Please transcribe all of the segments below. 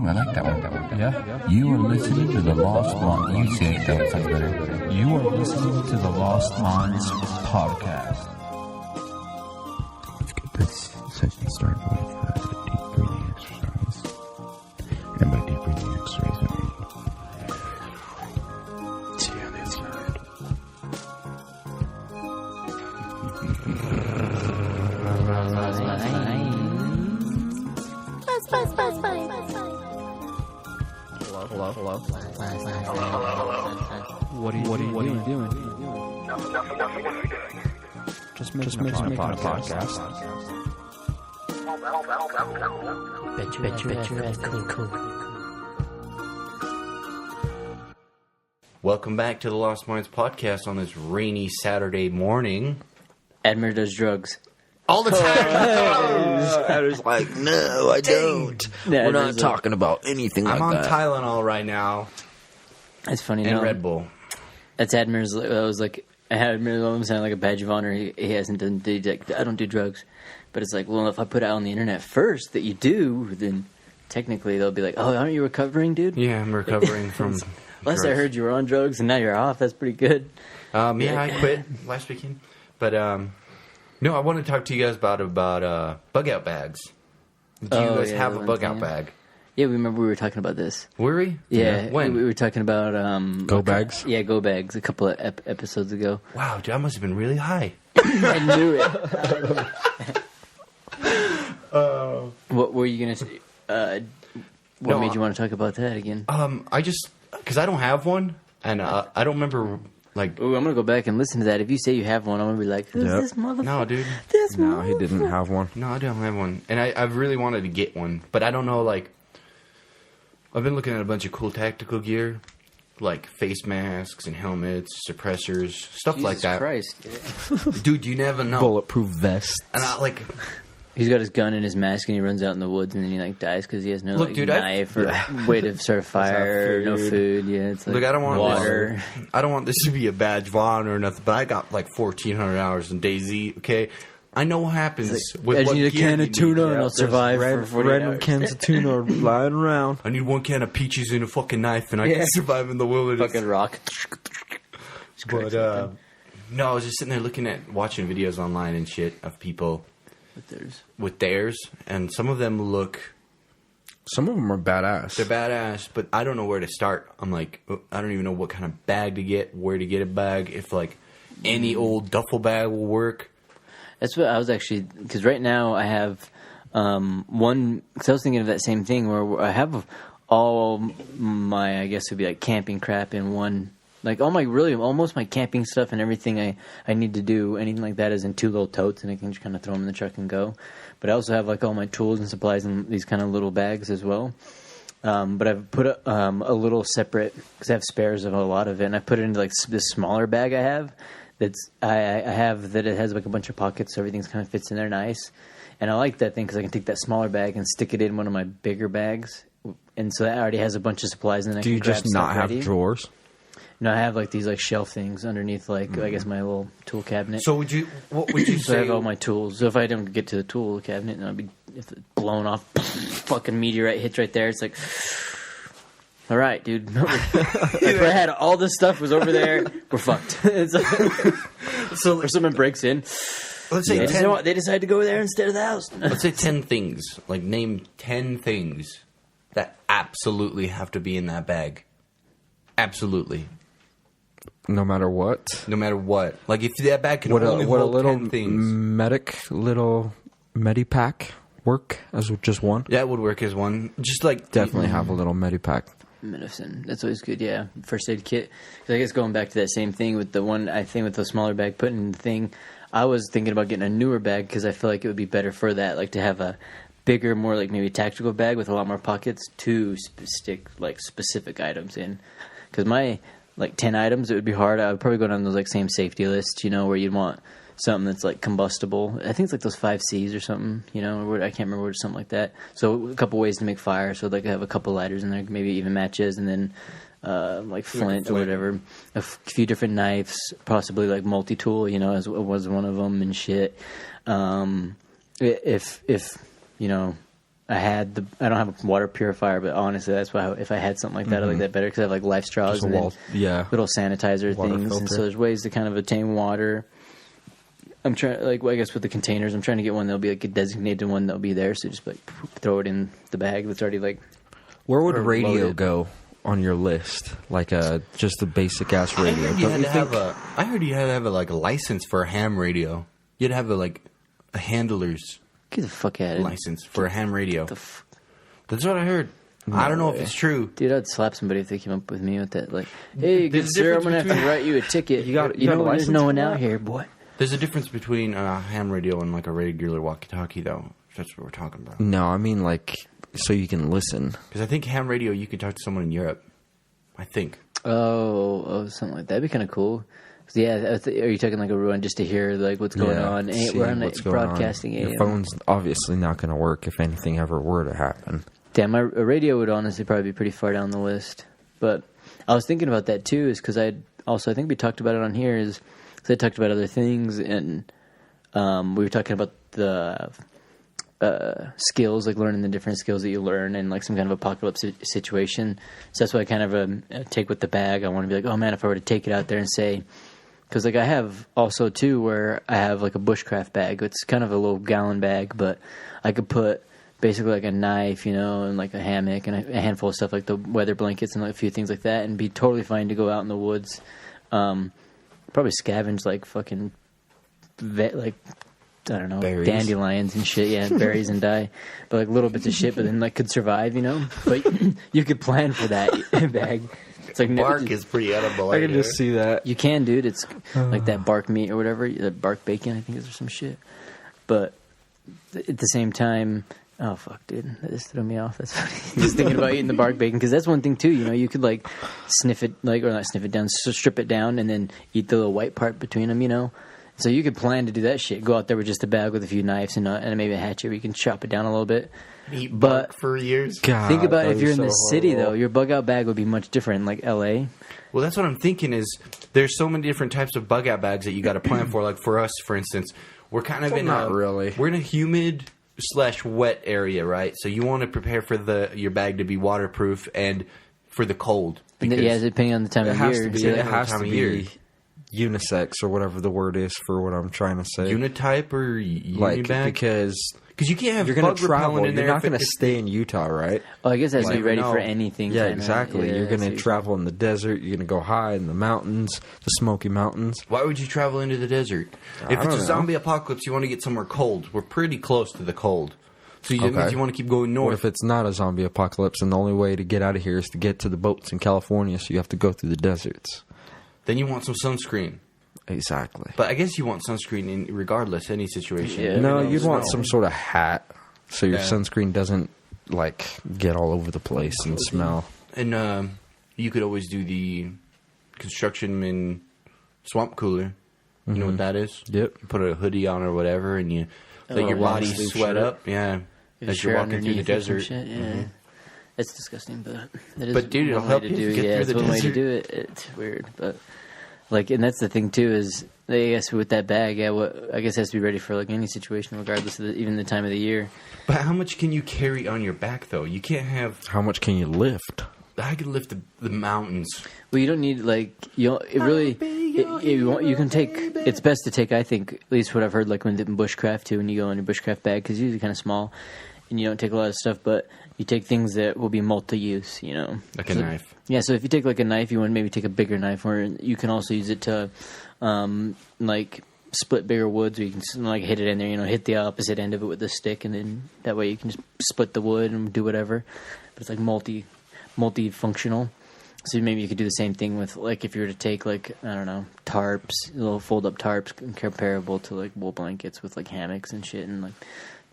I like that one. Yeah. You are listening to the Lost Minds. You say it, that sounds better. You are listening to the Lost Minds podcast. Let's get this session started with a deep breathing exercise. And by deep breathing exercise, I mean, see on the inside. Hello. What are you doing? Just making a podcast. Bet your ass cool. Welcome back to the Lost Minds podcast on this rainy Saturday morning. Admir does drugs. All the time. I was like, no, I don't. Yeah, We're not talking about anything like I'm on that. Tylenol right now It's funny, and no? Red Bull. That's Admir's. I was like, I had Admir all of a sudden like a badge of honor. He hasn't done. I don't do drugs, but it's like, well, if I put it out on the internet first that you do, then technically they'll be like, oh, aren't you recovering, dude? Yeah, I'm recovering from Last I drugs. heard you were on drugs and now you're off. That's pretty good. Yeah, I quit last weekend. But no, I want to talk to you guys about bug out bags. Do you guys have a bug out bag? Yeah, we remember we were talking about this. Were we? Yeah, When? we were talking about Go bags? Yeah, go bags a couple of episodes ago. Wow, dude, I must have been really high. I knew it. What were you gonna say? What made you want to talk about that again? I just because I don't have one, and I don't remember like. Ooh, I'm gonna go back and listen to that. If you say you have one, I'm gonna be like, who's Yep. this motherfucker? No, dude. No, he didn't have one. No, I don't have one, and I really wanted to get one, but I don't know. Like, I've been looking at a bunch of cool tactical gear, like face masks and helmets, suppressors, stuff Jesus like that. Christ. Dude, you never know. Bulletproof vest. And I like. He's got his gun and his mask, and he runs out in the woods, and then he like dies because he has no Look, dude, knife or way to start a fire, no food. Yeah, it's like Look, I don't want water. I don't want this to be a badge of honor or nothing, but I got like 1,400 hours in DayZ. Okay, I know what happens with I just what need a gear can you of tuna, need. and I'll survive for 48 Random hours. cans of tuna are lying around. I need one can of peaches and a fucking knife, and I can survive in the wilderness. Fucking rock. But no, I was just sitting there watching videos online and shit of people with theirs, and some of them look. Some of them are badass. They're badass, but I don't know where to start. I'm like, I don't even know what kind of bag to get, where to get a bag, if like any old duffel bag will work. That's what I was actually, because right now I have one, because I was thinking of that same thing where I have all my, I guess it would be like camping crap in one, like all my, really almost my camping stuff and everything I need to do, anything like that is in two little totes, and I can just kind of throw them in the truck and go. But I also have like all my tools and supplies in these kind of little bags as well. But I've put a little separate, because I have spares of a lot of it, and I put it into like this smaller bag I have. I have that it has like a bunch of pockets, so everything kind of fits in there nice. And I like that thing because I can take that smaller bag and stick it in one of my bigger bags. And so that already has a bunch of supplies in there. Do you just not have drawers? No, I have like these like shelf things underneath, like I guess my little tool cabinet. So what would you So I say? have all my tools. So if I don't get to the tool cabinet, then I'll be if it's blown off. Fucking meteorite hits right there. It's like, all right, dude. If I had all this stuff was over there, we're fucked. It's like, So or someone breaks in. let's say They decide to go there instead of the house. let's say 10 things. Like name 10 things that absolutely have to be in that bag. Absolutely. No matter what. No matter what. Like if that bag can Would only a hold little 10 things. little medipack work as just one? That would work as one. Just like Definitely have a little medipack. Medicine. That's always good, yeah. First aid kit. 'Cause I guess going back to that same thing with the one, I think with the smaller bag, putting in the thing, I was thinking about getting a newer bag because I feel like it would be better for that, like to have a bigger, more like maybe tactical bag with a lot more pockets to stick like specific items in. Because my like 10 items, it would be hard. I would probably go down those like same safety lists, where you'd want something that's like combustible. I think it's like those 5 C's or something, or I can't remember what, something like that. So a couple ways to make fire. So like I have a couple lighters in there, maybe even matches, and then like flint or whatever. A few different knives, possibly like multi-tool, as was one of them and shit. If I don't have a water purifier, but honestly, that's why if I had something like that, I like that better because I have like life straws Just a and wall- yeah. little sanitizer Water things, and filter. so there's ways to kind of attain water. I'm trying, like, well, I guess with the containers, I'm trying to get one that'll be like a designated one that'll be there, so just like throw it in the bag that's already like. Where would Or radio loaded. go on your list? Like just a basic ass I radio. heard you Don't had you to think? have a like a license for a ham radio. You'd have a handler's Get the fuck out of here. license for a ham radio. The f- That's what I heard. I don't know if it's true. Dude, I'd slap somebody if they came up with me with that. Like, hey, good There's a sir, I'm difference gonna have to between- write you a ticket. You got a there's license no for one that? out here, boy. There's a difference between a ham radio and like a regular walkie-talkie, though. If that's what we're talking about. No, I mean like so you can listen. Because I think ham radio, you can talk to someone in Europe. I think. Oh, something like that. That'd be kind of cool. 'Cause, yeah, are you talking like a run just to hear like what's going on? see We're on what's like, going on. broadcasting Your AM. phone's obviously not going to work if anything ever were to happen. Damn, a radio would honestly probably be pretty far down the list. But I was thinking about that too, is because I think we talked about it on here, is because I talked about other things, and we were talking about the skills, like learning the different skills that you learn in like some kind of apocalypse situation. So that's what I kind of take with the bag. I want to be like, oh man, if I were to take it out there and say, because like I have also too where I have like a bushcraft bag. It's kind of a little gallon bag, but I could put basically like a knife, you know, and like a hammock and a handful of stuff like the weather blankets and like a few things like that, and be totally fine to go out in the woods. Probably scavenge like fucking like I don't know, Berries. dandelions and shit, yeah, berries and die, but like little bits of shit, but then like could survive, you know. But you could plan for that bag. It's like Bark is pretty edible. I can just see that. you can, dude. It's like that bark meat or whatever, the bark bacon, I think is or some shit. But at the same time, oh fuck, dude, that just threw me off. That's funny. Just thinking about eating the bark bacon, because that's one thing too. You know, you could like sniff it, like or not sniff it down, strip it down, and then eat the little white part between them. You know. So you could plan to do that shit. Go out there with just a bag with a few knives and maybe a hatchet where you can chop it down a little bit. Eat But- bark for years. God, Think about that if you're is in the so city, horrible. though. Your bug-out bag would be much different, like L.A. Well, that's what I'm thinking is there's so many different types of bug out bags that you got to plan for. Like for us, for instance, we're kind of Well, not really. We're in a humid / wet area, right? So you want to prepare for your bag to be waterproof and for the cold. And yeah, depending on the time It of has year. to be. So It like- has time to of be year. unisex or whatever the word is for what I'm trying to say. Unitype or uni like bag? because Because you can't have you're going bug to travel. repellent in You're there. not going to stay in Utah, right? Oh, I guess that's to be Never ready know. for anything. Yeah, kinda. exactly. Yeah, you're going I to see. travel in the desert. You're going to go high in the mountains, the Smoky Mountains. Why would you travel into the desert? I If it's don't a know. zombie apocalypse, you want to get somewhere cold. We're pretty close to the cold. So that Okay. means you want to keep going What north. if it's not a zombie apocalypse and the only way to get out of here is to get to the boats in California, so you have to go through the deserts? Then you want some sunscreen. Exactly. But I guess you want sunscreen in regardless, any situation. Yeah. No, Even you'd though want snow. some sort of hat so your Yeah. sunscreen doesn't like get all over the place and smell. And you could always do the construction in swamp cooler. You know what that is? Yep. You put a hoodie on or whatever, and you let Oh, your long body sleeve sweat shirt. up. Yeah, If as you're you're walking through the underneath or some desert. shit, yeah. It's disgusting, but that is But, dude, it'll one help way to you do. get Yeah, through it's the one way to desert. do it. It's weird, but like, and that's the thing too is I guess with that bag, yeah, I guess it has to be ready for like any situation, regardless of even the time of the year. But how much can you carry on your back though? You can't have. How much can you lift? I could lift the mountains. Well, you don't need like you can take. It's best to take. I think at least what I've heard, like when in bushcraft too, when you go in your bushcraft bag, because usually kind of small, and you don't take a lot of stuff, but you take things that will be multi-use. You know, Like a So- knife. Yeah, so if you take like a knife, you want to maybe take a bigger knife, or you can also use it to, like split bigger woods, or you can like hit it in there. You know, hit the opposite end of it with a stick, and then that way you can just split the wood and do whatever. But it's like multifunctional. So maybe you could do the same thing with like if you were to take like I don't know tarps, little fold up tarps comparable to like wool blankets with like hammocks and shit, and like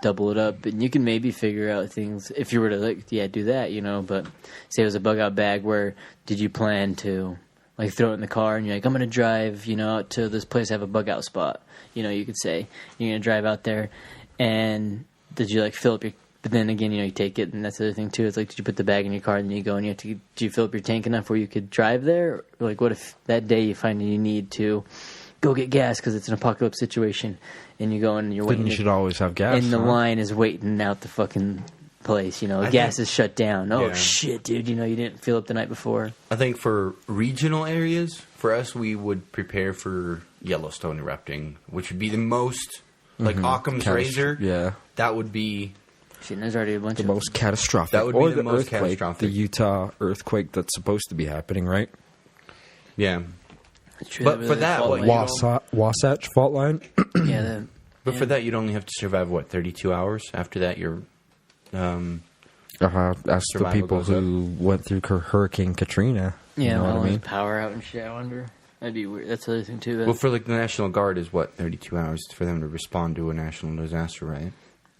double it up, and you can maybe figure out things if you were to like do that, you know. But say it was a bug out bag, where did you plan to like throw it in the car and you're like, I'm gonna drive, you know, out to this place, have a bug out spot, you know, you could say you're gonna drive out there, and did you like fill up your? But then again, you know, you take it, and that's the other thing too. It's like, did you put the bag in your car and then you go and you have to? Do you fill up your tank enough where you could drive there? Or like, what if that day you find you need to go get gas because it's an apocalypse situation, and you go and you're Then waiting? you should always have gas. and the huh? line is waiting out the fucking place. You know, I gas think- is shut down. Oh Yeah. shit, dude! You know, you didn't fill up the night before. I think for regional areas, for us, we would prepare for Yellowstone erupting, which would be the most, like Occam's razor. Yeah. That would be... Shit, and there's already a bunch The of most catastrophic. That would be or the most earthquake, catastrophic. The Utah earthquake that's supposed to be happening, right? Yeah. It's true, But that for really that, fault what, line. Wasatch fault line. Yeah, But for that, you'd only have to survive, 32 hours? After that, you're... That's the Survival people goes who went through Hurricane Katrina. yeah. You know Well, what I mean? power out and shit. I wonder. That'd be weird. That's the other thing too. Well, for like the National Guard is 32 hours for them to respond to a national disaster, right?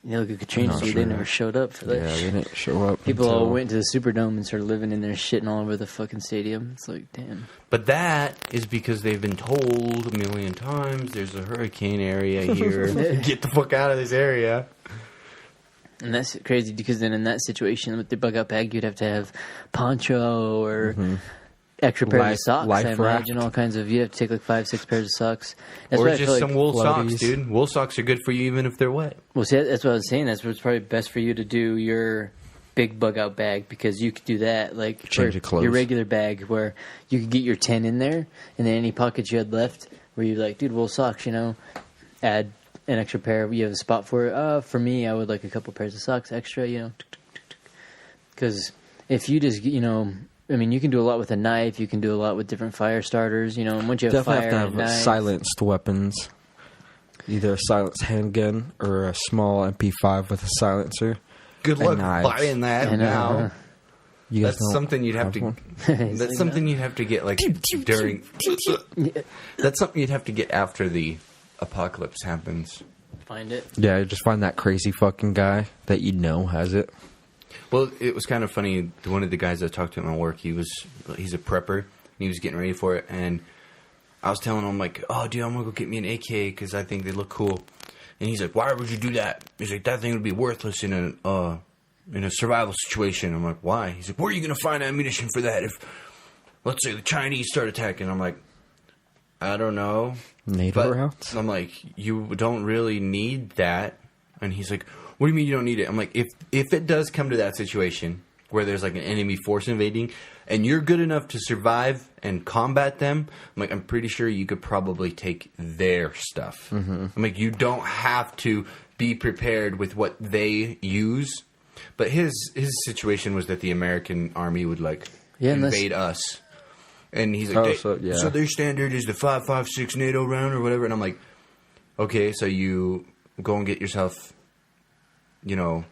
You look at Katrina, Not dude, sure. they never showed up for that. Yeah, they shit. didn't show up. People until, all went to the Superdome and started living in there, shitting all over the fucking stadium. It's like, damn. But that is because they've been told a million times there's a hurricane area here. Get the fuck out of this area. And that's crazy because then in that situation with the bug out bag, you'd have to have poncho or extra pairs of socks. life I imagine raft. all kinds of. You'd have to take like 5-6 pairs of socks. That's Or why I just feel some like, wool socks, floaties. dude. Wool socks are good for you even if they're wet. well, see, that's what I was saying. That's what's probably best for you to do your big bug out bag because you could do that like Change or your clothes. your regular bag where you could get your 10 in there and then any pockets you had left where you're like, dude, wool socks, you know, add an extra pair. You have a spot for it. For me, I would like a couple pairs of socks extra, you know, because if you just, you know, I mean, you can do a lot with a knife. You can do a lot with different fire starters, you know. And once you have Definitely fire have and to have knife, silenced weapons. Either a silenced handgun or a small MP5 with a silencer. Good And luck knives. buying that I know. now. You guys That's don't something you'd have to. one? It's That's like, something you'd have to get like during. That's something you'd have to get after the apocalypse happens. find it. Yeah, just find that crazy fucking guy that you know has it. Well, it was kind of funny. One of the guys I talked to at my work, he's a prepper, and he was getting ready for it. And I was telling him, like, oh, dude, I'm going to go get me an AK because I think they look cool. And he's like, why would you do that? He's like, that thing would be worthless in a survival situation. I'm like, why? He's like, where are you going to find ammunition for that if, let's say, the Chinese start attacking? I'm like, I don't know. NATO But routes? I'm like, you don't really need that. And he's like, what do you mean you don't need it? I'm like, if it does come to that situation where there's like an enemy force invading and you're good enough to survive and combat them, I'm like, I'm pretty sure you could probably take their stuff. I'm like, you don't have to be prepared with what they use. But his situation was that the American army would like invade us. And he's like, so their standard is the 5.56 NATO round or whatever. And I'm like, okay, so you go and get yourself, you know,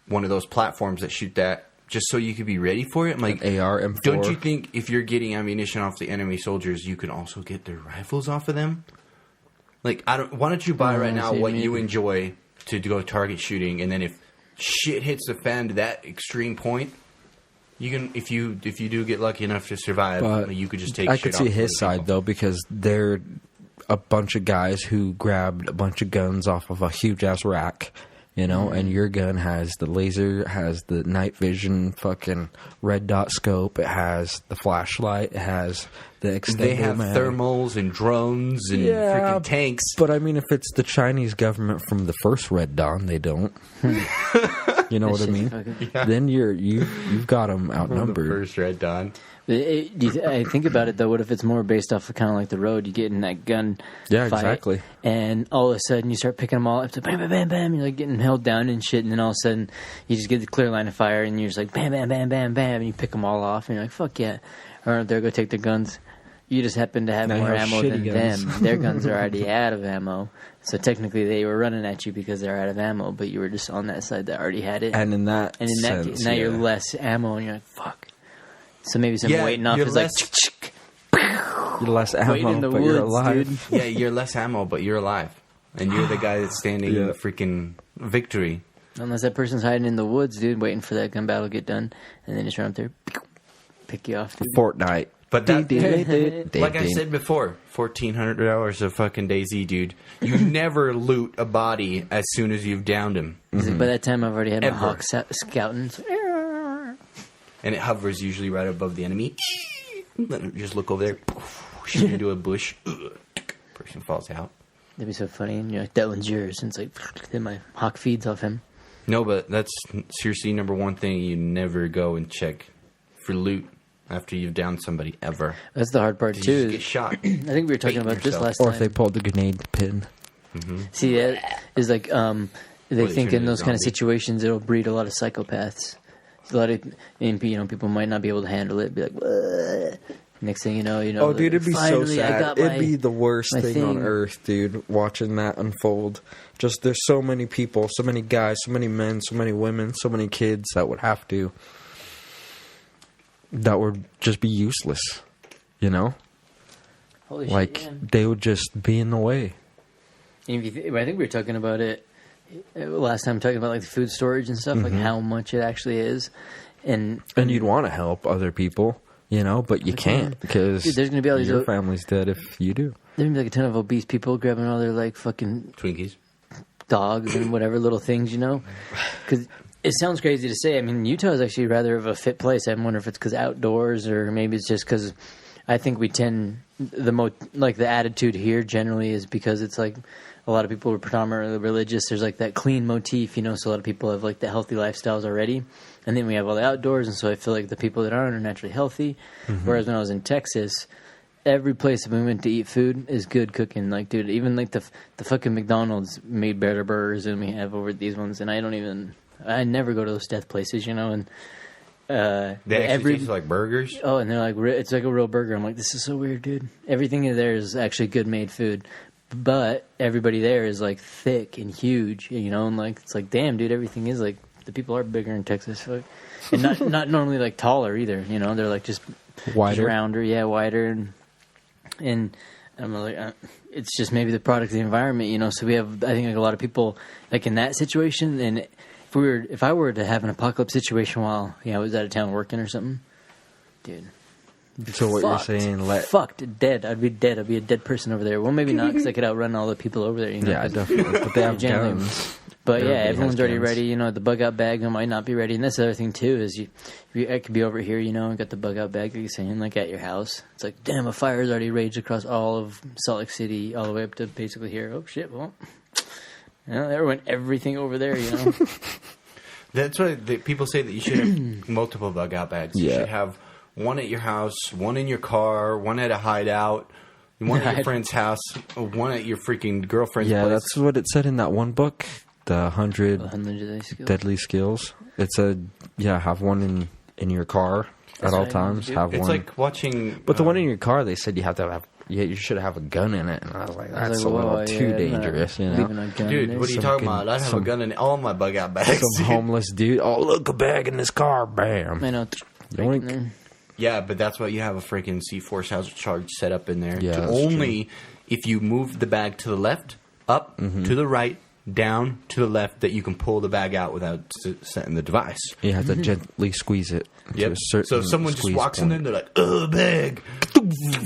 one of those platforms that shoot that just so you could be ready for it. I'm like, An AR, M4. don't you think if you're getting ammunition off the enemy soldiers, you can also get their rifles off of them? Like, why don't you buy right now see, what you maybe. enjoy to go target shooting, and then if shit hits the fan to that extreme point, you can, if you do get lucky enough to survive, But you could just take I shit could off see of his other side, people. though, because they're a bunch of guys who grabbed a bunch of guns off of a huge-ass rack, you know, and your gun has the laser, has the night vision fucking red dot scope, it has the flashlight, it has the extended They have mag. thermals and drones and Yeah, freaking tanks. But I mean, if it's the Chinese government from the first Red Dawn, they don't. You know what I mean? Then you've got them The outnumbered. first Red Dawn. I think about it though. What if it's more based off of kind of like the road? You get in that gun, Yeah, fight, exactly. and all of a sudden you start picking them all up to bam, bam, bam, bam. You're like getting held down and shit, and then all of a sudden you just get the clear line of fire, and you're just like bam, bam, bam, bam, bam, and you pick them all off, and you're like fuck yeah, or they're go take their guns. You just happen to have Now you more have ammo than shitty guns. them. Their guns are already out of ammo, so technically they were running at you because they're out of ammo, but you were just on that side that already had it. And in that And in that sense, case, now you're yeah. less ammo, and you're like, fuck. So maybe some Yeah, waiting off you're is less- You're less waiting ammo, in the but you're woods, alive. dude. Yeah, you're less ammo, but you're alive. And you're the guy that's standing in Yeah. the freaking victory. Unless that person's hiding in the woods, dude, waiting for that gun battle to get done, and then just run up there, pick you off, dude. Fortnite. But that, Ding. like I said before, 1,400 hours of fucking DayZ, dude. You never loot a body as soon as you've downed him. He's like, by that time, I've already had my Ever. hawk scouting. So, And it hovers usually right above the enemy. Let him just look over there, shoot into a bush. Person falls out. that'd be so funny. And you're like, that one's yours. And it's like, then my hawk feeds off him. No, but that's seriously number one thing. You never go and check for loot after you've downed somebody ever. That's the hard part, too. You just get shot. I think we were talking about this last Or time. if they pulled the grenade pin. See, that is like, they think turn in into those kind of zombie. situations it'll breed a lot of psychopaths. A lot of, and, people might not be able to handle it. Be like, "Whoa." Next thing you know, Oh, dude, it'd be so finally, I sad. got It'd be the worst my thing on thing. earth, dude, watching that unfold. Just, there's so many people, so many guys, so many men, so many women, so many kids that would just be useless, you know? Holy Like, shit, man. they would just be in the way. And if I think we were talking about it last time, talking about like the food storage and stuff, like how much it actually is, and you'd want to help other people, you know, but you can't because Dude, there's gonna be all these your family's dead if you do. there's gonna be like a ton of obese people grabbing all their like fucking Twinkies. dogs and whatever little things, because it sounds crazy to say. I mean, Utah is actually rather of a fit place. I wonder if it's because outdoors or maybe it's just because I think we tend the attitude here generally is because it's like a lot of people are predominantly religious. There's like that clean motif, so a lot of people have like the healthy lifestyles already. And then we have all the outdoors, and so I feel like the people that aren't are naturally healthy. Whereas when I was in Texas, every place that we went to eat food is good cooking. Like, dude, even like the fucking McDonald's made better burgers than we have over these ones. And I never go to those death places, and They actually taste like burgers. oh, and they're like, it's like a real burger. I'm like, this is so weird, dude. Everything in there is actually good made food. But everybody there is like thick and huge, and like, it's like, damn, dude, everything is like, the people are bigger in Texas. Fuck. And not normally like taller either, they're like just Wider. just rounder, wider. And I'm like, it's just maybe the product of the environment, so we have, I think, like a lot of people like in that situation. And if I were to have an apocalypse situation while I was out of town working or something, dude. So what Fucked. you're saying, Fucked, dead. I'd be dead. I'd be a dead person over there. Well, maybe not, because I could outrun all the people over there. yeah, 'cause- definitely. But they have Generally. guns. But yeah, Everybody everyone's has already guns. ready. The bug out bag might not be ready, and that's the other thing too. Is I could be over here, and got the bug out bag, like you're saying, like at your house. It's like, damn, a fire's already raged across all of Salt Lake City, all the way up to basically here. Oh shit! Well, there went everything over there. That's why people say that you should have multiple bug out bags. You Yeah. should have one at your house, one in your car, one at a hideout, one at your friend's house, one at your freaking girlfriend's Yeah, place. that's what it said in that one book, the 100 Deadly Skills. It said, have one in your car at all what I times. do. Have It's one. like watching. But the one in your car, they said you have to have. Yeah, you should have a gun in it, and I was like, that's a little too dangerous, Leaving a gun in Dude, there. what are you talking about? I have a gun in all my bug out bags. Some homeless dude. Oh, look, a bag in this car. Bam. I know. Yoink. Right in there. Yeah, but that's why you have a freaking C4 hazard charge set up in there. Yeah, to that's only if you move the bag to the left, up, to the right, down, to the left, that you can pull the bag out without setting the device. You have to gently squeeze it. To a certain So if someone just squeeze walks in point. there, they're like, "Ugh, bag."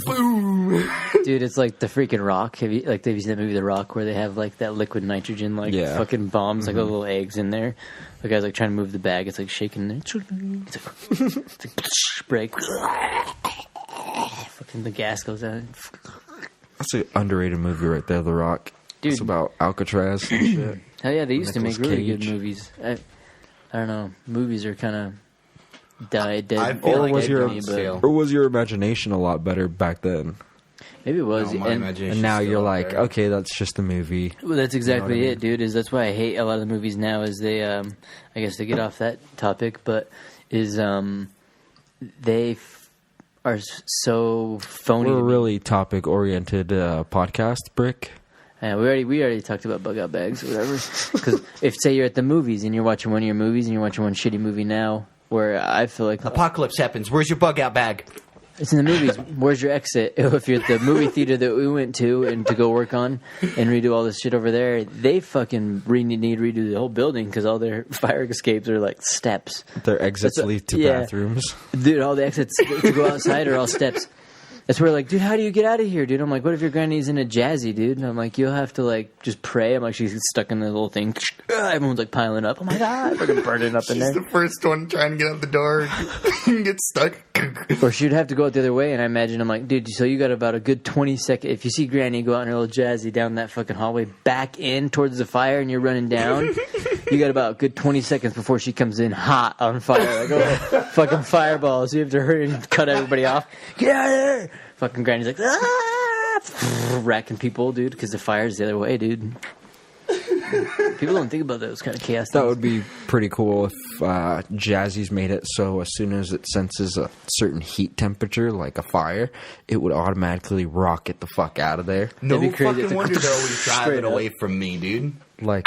Boom. Dude, it's like the freaking Rock. Have you seen that movie The Rock, where they have like that liquid nitrogen, like Yeah. fucking bombs, like little eggs in there? The guy's like trying to move the bag. It's like shaking there. It's like break. Fucking the gas goes out. That's an underrated movie right there, The Rock. Dude. It's about Alcatraz and shit. Hell yeah, they used to make Nicolas really good Cage. movies. I don't know. Movies are kind of dead. I feel Or like was they've your- gone stale. Or was your imagination a lot better back then? Maybe it was. No, my and imagination's And now still you're up like, there. okay, that's just a movie. well, that's exactly You know what I it, dude. That's why I hate a lot of the movies now. Is they, I guess to get off that topic, but they are so phony. We're to a me. really topic-oriented podcast, Brick. Yeah, we already talked about bug out bags or whatever. Because if say you're at the movies and you're watching one of your movies and you're watching one shitty movie now, where I feel like Apocalypse happens. Where's your bug out bag? it's in the movies. Where's your exit? If you're at the movie theater that we went to and to go work on and redo all this shit over there, they fucking need to redo the whole building because all their fire escapes are like steps. Their exits That's what- lead to yeah. bathrooms. Dude, all the exits to go outside are all steps. That's where like, dude, how do you get out of here, dude? I'm like, what if your granny's in a jazzy, dude? And I'm like, you'll have to like just pray. I'm like, she's stuck in the little thing. Everyone's like piling up. Oh my god, fucking burning up in there. first one trying to get out the door and get stuck. Or she'd have to go out the other way, and I imagine I'm like, dude, so you got about a good 20 seconds. If you see Granny go out in her little jazzy down that fucking hallway, back in towards the fire, and you're running down, You got about a good 20 seconds before she comes in hot on fire. Like, oh, fucking fireballs. You have to hurry and cut everybody off. Get out of there! Fucking Granny's like, ah! Racking people, dude, because the fire's the other way, dude. People don't think about those kind of chaos That things. would be pretty cool if Jazzy's made it so as soon as it senses a certain heat temperature, like a fire, it would automatically rocket the fuck out of there. No That'd be crazy. fucking wonder they're always driving away from me, dude. Like,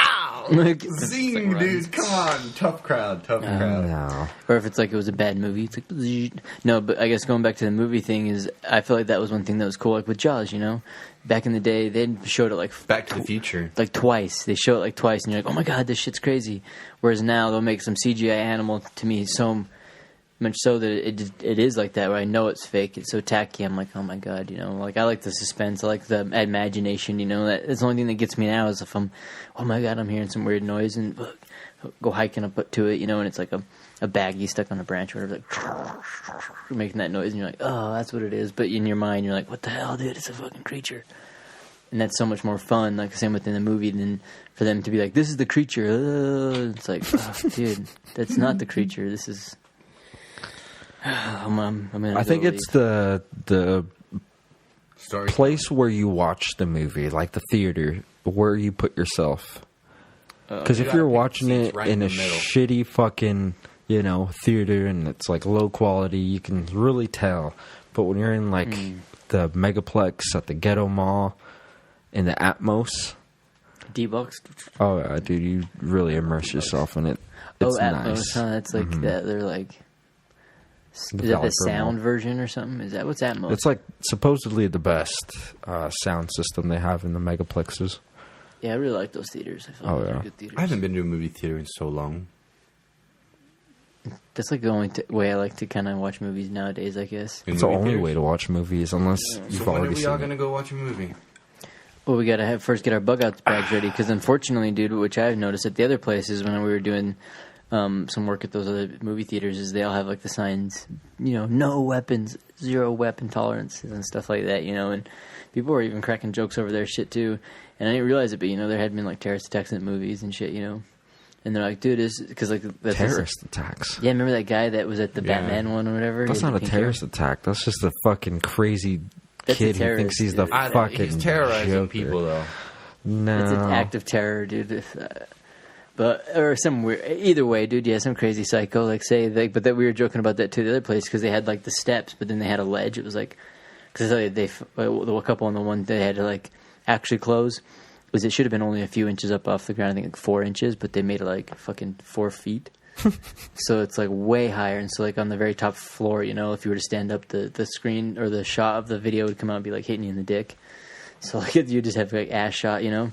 Zing, dude. Come on. Tough crowd. no. Or if it's like it was a bad movie, it's like zzz. No. But I guess going back to the movie thing is, I feel like that was one thing that was cool, like with Jaws. You know, back in the day, they showed it like Back to the Future. like twice. They show it like twice, and you're like, oh my god, this shit's crazy. Whereas now they'll make some CGI animal to me so much so that it is like that, where I know it's fake. It's so tacky. I'm like, oh my god, you know. Like I like the suspense. I like the imagination. You know, that's the only thing that gets me now is if I'm, oh my god, I'm hearing some weird noise and go hiking up to it, you know, and it's like a baggie stuck on a branch or whatever, like making that noise, and you're like, oh, that's what it is. But in your mind, you're like, what the hell, dude? It's a fucking creature. And that's so much more fun, like the same within the movie, than for them to be like, this is the creature. It's like, oh, dude, that's not the creature. This is. I think it's the Story. place where you watch the movie, like the theater, where you put yourself. Because if You you're gotta pick watching seats it right in a in the middle. shitty fucking, you know, theater and it's like low quality, you can really tell. But when you're in like the Megaplex at the Ghetto Mall in the Atmos, D-Box. oh yeah, dude, you really immerse yourself in it. It's Atmos, nice. huh? That's like that. They're like. Is that the Developer sound mode. version or something? Is that what's Atmos? It's like supposedly the best sound system they have in the Megaplexes. Yeah, I really like those theaters. I feel like those are good theaters. I haven't been to a movie theater in so long. That's like the only way I like to kind of watch movies nowadays, I guess. In It's the movie only theaters? way to watch movies unless you've So when are already we seen all it. gonna go watch a movie? Well, we gotta first get our bug out bags ready, because unfortunately, dude, which I've noticed at the other places when we were doing some work at those other movie theaters, is they all have like the signs, you know, no weapons, 0 weapon tolerances and stuff like that, you know, and people were even cracking jokes over their shit too, and I didn't realize it, but you know, there had been like terrorist attacks in movies and shit, you know, and they're like, dude, is because like that's Terrorist attacks. yeah, remember that guy that was at the Yeah. Batman one or whatever? That's He had not a the pink hair? terrorist attack. That's just a fucking crazy That's a kid who terrorist, thinks he's the dude. fucking He's terrorizing Joker. people, though. No. It's an act of terror, dude. But or some weird, either way, dude. Yeah, some crazy psycho. Like say, but that we were joking about that too. The other place because they had like the steps, but then they had a ledge. It was like because the couple on the one they had to like actually close was it should have been only a few inches up off the ground. I think like 4 inches, but they made it like fucking 4 feet. So it's like way higher, and so like on the very top floor, you know, if you were to stand up, the screen or the shot of the video would come out and be like hitting you in the dick. So like you just have like ass shot, you know.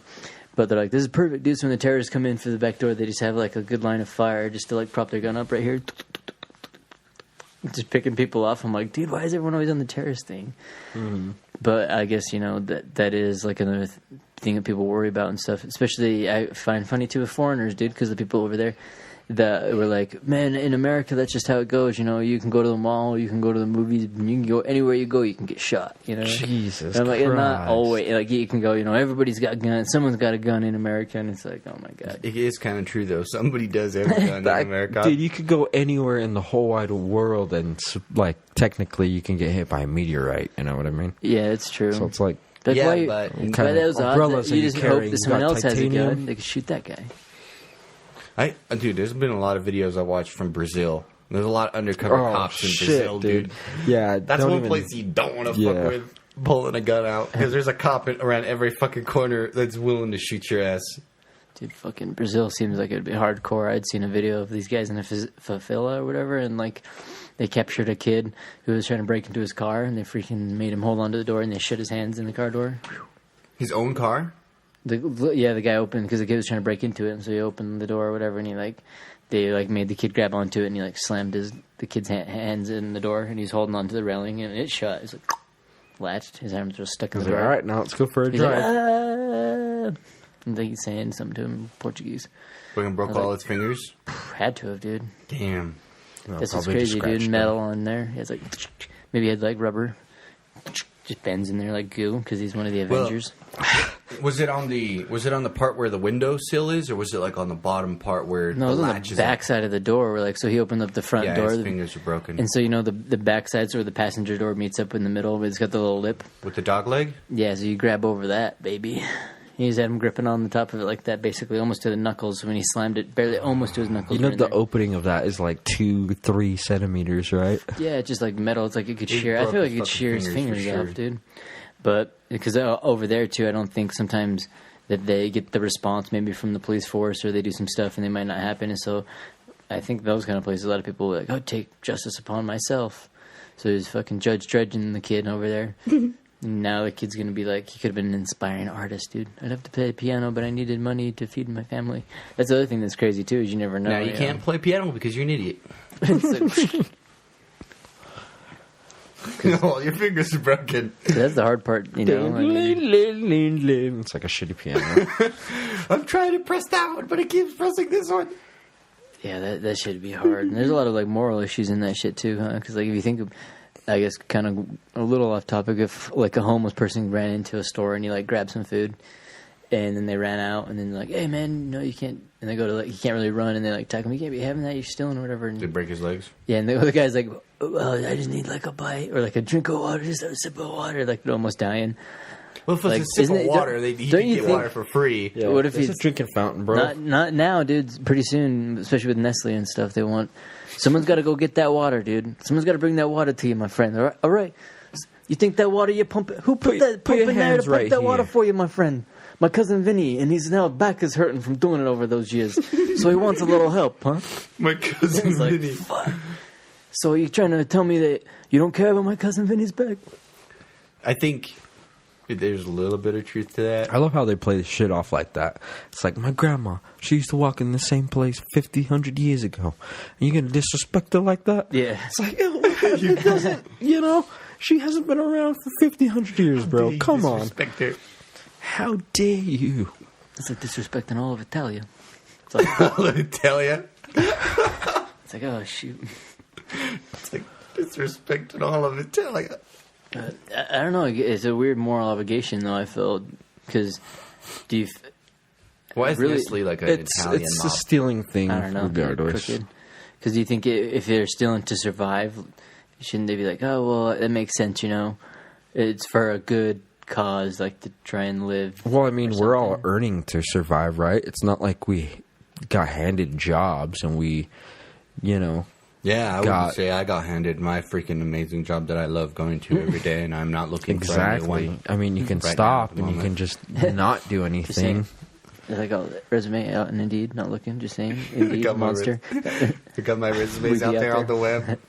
But they're like, this is perfect, dude. So when the terrorists come in through the back door, they just have like a good line of fire just to like prop their gun up right here, just picking people off. I'm like, dude, why is everyone always on the terrorist thing? Mm-hmm. But I guess you know that is like another thing that people worry about and stuff. Especially I find funny too with foreigners, dude, because the people over there that were like, man, in America, that's just how it goes. You know, you can go to the mall, you can go to the movies, and you can go anywhere you go, you can get shot. You know, Jesus and I'm like, Christ. not always. Like you can go, you know, everybody's got guns. Someone's got a gun in America, and it's like, oh my god. It is kind of true, though. Somebody does have a gun in America. Dude, you could go anywhere in the whole wide world and, like, technically you can get hit by a meteorite. You know what I mean? Yeah, it's true. So it's like, That's Yeah, why, but why kind of those odds umbrellas that you are you just hope carrying? that You someone got else has a titanium? gun. They could shoot that guy. Dude, there's been a lot of videos I watched from Brazil. There's a lot of undercover oh, cops in shit, Brazil, dude. Yeah, That's don't one even- place you don't want to Yeah. fuck with pulling a gun out because there's a cop around every fucking corner that's willing to shoot your ass. Dude, fucking Brazil seems like it'd be hardcore. I'd seen a video of these guys in a favela or whatever, and like they captured a kid who was trying to break into his car, and they freaking made him hold onto the door, and they shut his hands in the car door. His own car? The guy opened because the kid was trying to break into it, and so he opened the door or whatever, and they made the kid grab onto it, and he like slammed the kid's hands in the door, and he's holding onto the railing, and it shut. It's like latched. His arms were stuck in the He's like, door. all right, now let's go for a He's like, drive. ah! I think he's saying something to him in Portuguese. Fucking broke all its fingers? Had to have, dude. Damn. No, This is probably just crazy, dude. scratched Metal on there. He has like maybe he had like rubber. Just bends in there like goo because he's one of the Well, Avengers. Was it on the part where the window sill is, or was it like on the bottom part where No, the it was on latch the is? back side of the door. Where, like, so he opened up the front Yeah, door. his fingers are broken. And so, you know, the back side's where the passenger door meets up in the middle. It's got the little lip. With the dog leg? Yeah, so you grab over that, baby. He just had him gripping on the top of it like that, basically almost to the knuckles. When he slammed it, barely almost to his knuckles. You know, were in the there. opening of that is like 2-3 centimeters, right? Yeah, it's just like metal. It's like it could He shear. I broke feel like his it could fucking shear his fingers fingers for off, sure. dude. But because over there too, I don't think sometimes that they get the response maybe from the police force, or they do some stuff and they might not happen. And so I think those kind of places, a lot of people are like, "Oh, take justice upon myself." So there's fucking Judge Dredging the kid over there. Now the kid's gonna be like, he could have been an inspiring artist, dude. I'd have to play piano, but I needed money to feed my family. That's the other thing that's crazy too, is you never know. Now you can't play piano because you're an idiot. It's like, No, your fingers are broken. that's the hard part, you know. I mean, It's like a shitty piano. I'm trying to press that one, but it keeps pressing this one. yeah, that should be hard. And there's a lot of like moral issues in that shit too, huh? Because like if you think of, I guess kind of a little off topic, if like a homeless person ran into a store and you like grabbed some food, and then they ran out, and then like, hey man, no, you can't. And they go to like, he can't really run, and they like tag him, you can't be having that, you're stealing or whatever. Did And, break his legs? yeah, and the guy's like, well, I just need like a bite or like a drink of water, just a sip of water, like they're almost dying. Well, if Like, it's a sip isn't of it- water, don't- he don't can you get think- water for free. Yeah, What if it's he's- a drinking fountain, bro? Not now, dude. Pretty soon, especially with Nestle and stuff, they want someone's got to go get that water, dude. Someone's got to bring that water to you, my friend. All right. You think that water you pump? Who put that put pump your in there to hands pump right that water here. for you, my friend? My cousin Vinny, and he's now back is hurting from doing it over those years, so he wants a little help, huh? My cousin It's like, Vinny. fuck. So you're trying to tell me that you don't care about my cousin Vinny's back? I think there's a little bit of truth to that. I love how they play the shit off like that. It's like, my grandma, she used to walk in the same place 50, 100 years ago. And you're going to disrespect her like that? Yeah. It's like, you doesn't, you know, she hasn't been around for 50, 100 years, bro. Come on. Disrespect her. How dare you? It's like disrespecting all of Italia. It's like, Let me tell you. it's like, oh shoot. It's like disrespecting all of Italia. I don't know. It's a weird moral obligation, though. I feel because do you? Why is Really- Nestle like an It's Italian a mob? stealing thing, I don't know. regardless. Because do you think if they're stealing to survive, shouldn't they be like, oh well, that makes sense, you know? It's for a good cause, like to try and live. Well, I mean, or we're all something. earning to survive, right? It's not like we got handed jobs and we, you know... Yeah, I got- would say I got handed my freaking amazing job that I love going to every day, and I'm not looking for Exactly. anyone. I mean, you can Right now, stop at the and you moment. can just not do anything. It's like, oh, resume out and Indeed, not looking, just saying. Indeed, got my monster. I got my resumes Wiki out out there on there. the web.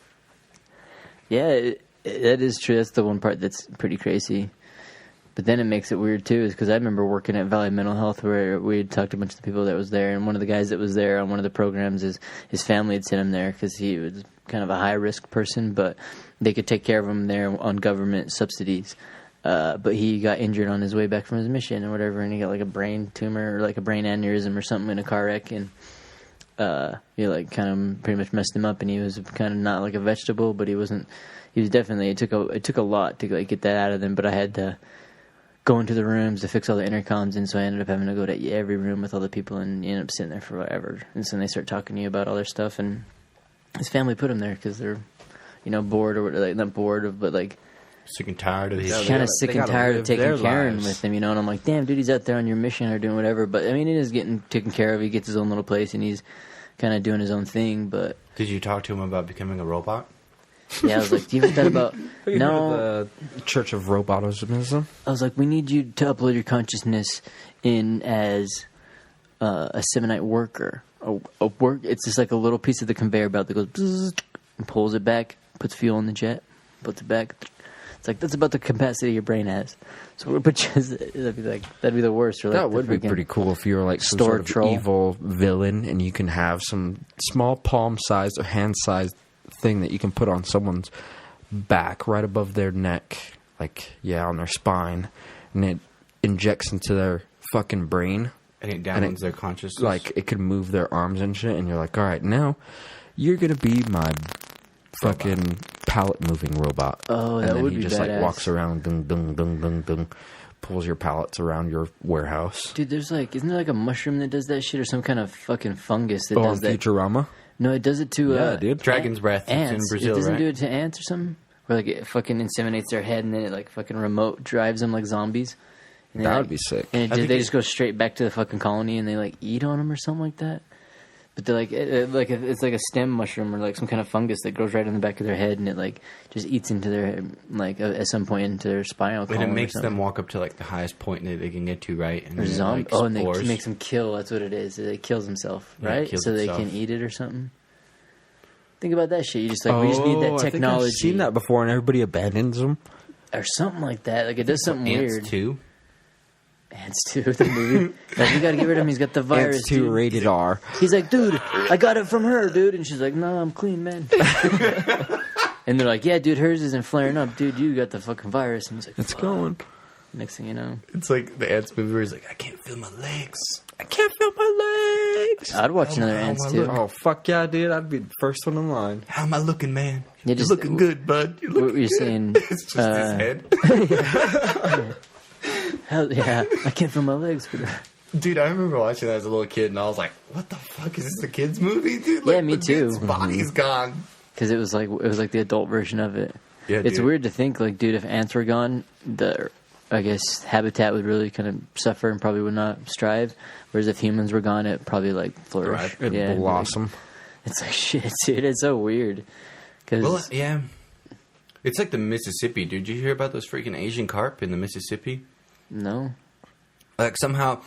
Yeah, that is true. That's the one part that's pretty crazy. But then it makes it weird too, is because I remember working at Valley Mental Health where we had talked to a bunch of the people that was there, and one of the guys that was there on one of the programs is his family had sent him there because he was kind of a high risk person, but they could take care of him there on government subsidies. But he got injured on his way back from his mission or whatever, and he got like a brain tumor or like a brain aneurysm or something in a car wreck, and he like kind of pretty much messed him up, and he was kind of not like a vegetable, but he wasn't. He was definitely. It took a lot to like get that out of them, but I had to go into the rooms to fix all the intercoms, and so I ended up having to go to every room with all the people, and you end up sitting there for whatever. And so they start talking to you about all their stuff, and his family put him there because they're, you know, bored or like not bored of, but like Sick and tired of these. kind gotta- of sick they and gotta tired of live taking their care lives. with him, you know. And I'm like, damn, dude, he's out there on your mission or doing whatever. But I mean, it is getting taken care of. He gets his own little place, and he's kind of doing his own thing. But Did you talk to him about becoming a robot? yeah, I was like, do you ever thought about You no? heard of the Church of Robotism? I was like, we need you to upload your consciousness in as a Semonite worker. A work. It's just like a little piece of the conveyor belt that goes bzzz, and pulls it back, puts fuel in the jet, puts it back. It's like that's about the capacity your brain has. So we're put you, that'd be the worst. Or like That would be freaking- pretty cool if you were like some store sort of troll. evil villain and you can have some small palm-sized or hand-sized thing that you can put on someone's back right above their neck, like, yeah, on their spine, and it injects into their fucking brain. And it And downloads it- their consciousness. Like, it could move their arms and shit, and you're like, all right, now you're going to be my fucking pallet moving robot. Oh, that and then would he be just like badass. walks around, dung, dung, dung, dung, dung, pulls your pallets around your warehouse. Dude, there's like, isn't there like a mushroom that does that shit, or some kind of fucking fungus that does that? Futurama? No, it does it to dude. Dragon's breath. Ants. It's in Brazil, It doesn't right? do it to ants or something? Where like it fucking inseminates their head and then it like fucking remote drives them like zombies. And That they, would be sick. And think they just go straight back to the fucking colony and they like eat on them or something like that. But they're like, it's like a stem mushroom or like some kind of fungus that grows right on the back of their head and it like just eats into their like at some point into their spinal column. And it makes or them walk up to like the highest point that they can get to, right? And or then it, zombie. like, Oh, and spores. they makes them kill. That's what it is. It kills himself, Yeah, it right? kills So itself. they can eat it or something. Think about that shit. You just like we just need that I think technology I've seen that before, and everybody abandons them. or something like that. Like it does something Ants weird. too. Ants 2, the movie. Like, we gotta get rid of him. He's got the virus. Ants 2 dude. rated R. He's like, dude, I got it from her, dude. And she's like, no, I'm clean, man. And they're like, yeah, dude, hers isn't flaring up. Dude, you got the fucking virus. And he's like, It's fuck. going. Next thing you know. It's like the Ants movie where he's like, I can't feel my legs. I can't feel my legs. I'd watch another how Ants I 2. look. Oh, fuck yeah, dude. I'd be the first one in line. How am I looking, man? Yeah, You're just- looking good, bud. You're What looking were you good. saying? It's just his head. Hell yeah, I can't feel my legs. Dude, I remember watching that as a little kid, and I was like, "What the fuck is this a kids movie, dude?" Like, Yeah, me the too. dude's body's gone. Because it was like the adult version of it. Yeah, It's dude. weird to think, like, dude, if ants were gone, I guess habitat would really kind of suffer and probably would not strive. Whereas if humans were gone, it probably like flourish. It'd Yeah, blossom. It's like shit, dude. It's so weird. Because Well, yeah, it's like the Mississippi, dude. Did you hear about those freaking Asian carp in the Mississippi? no, Like somehow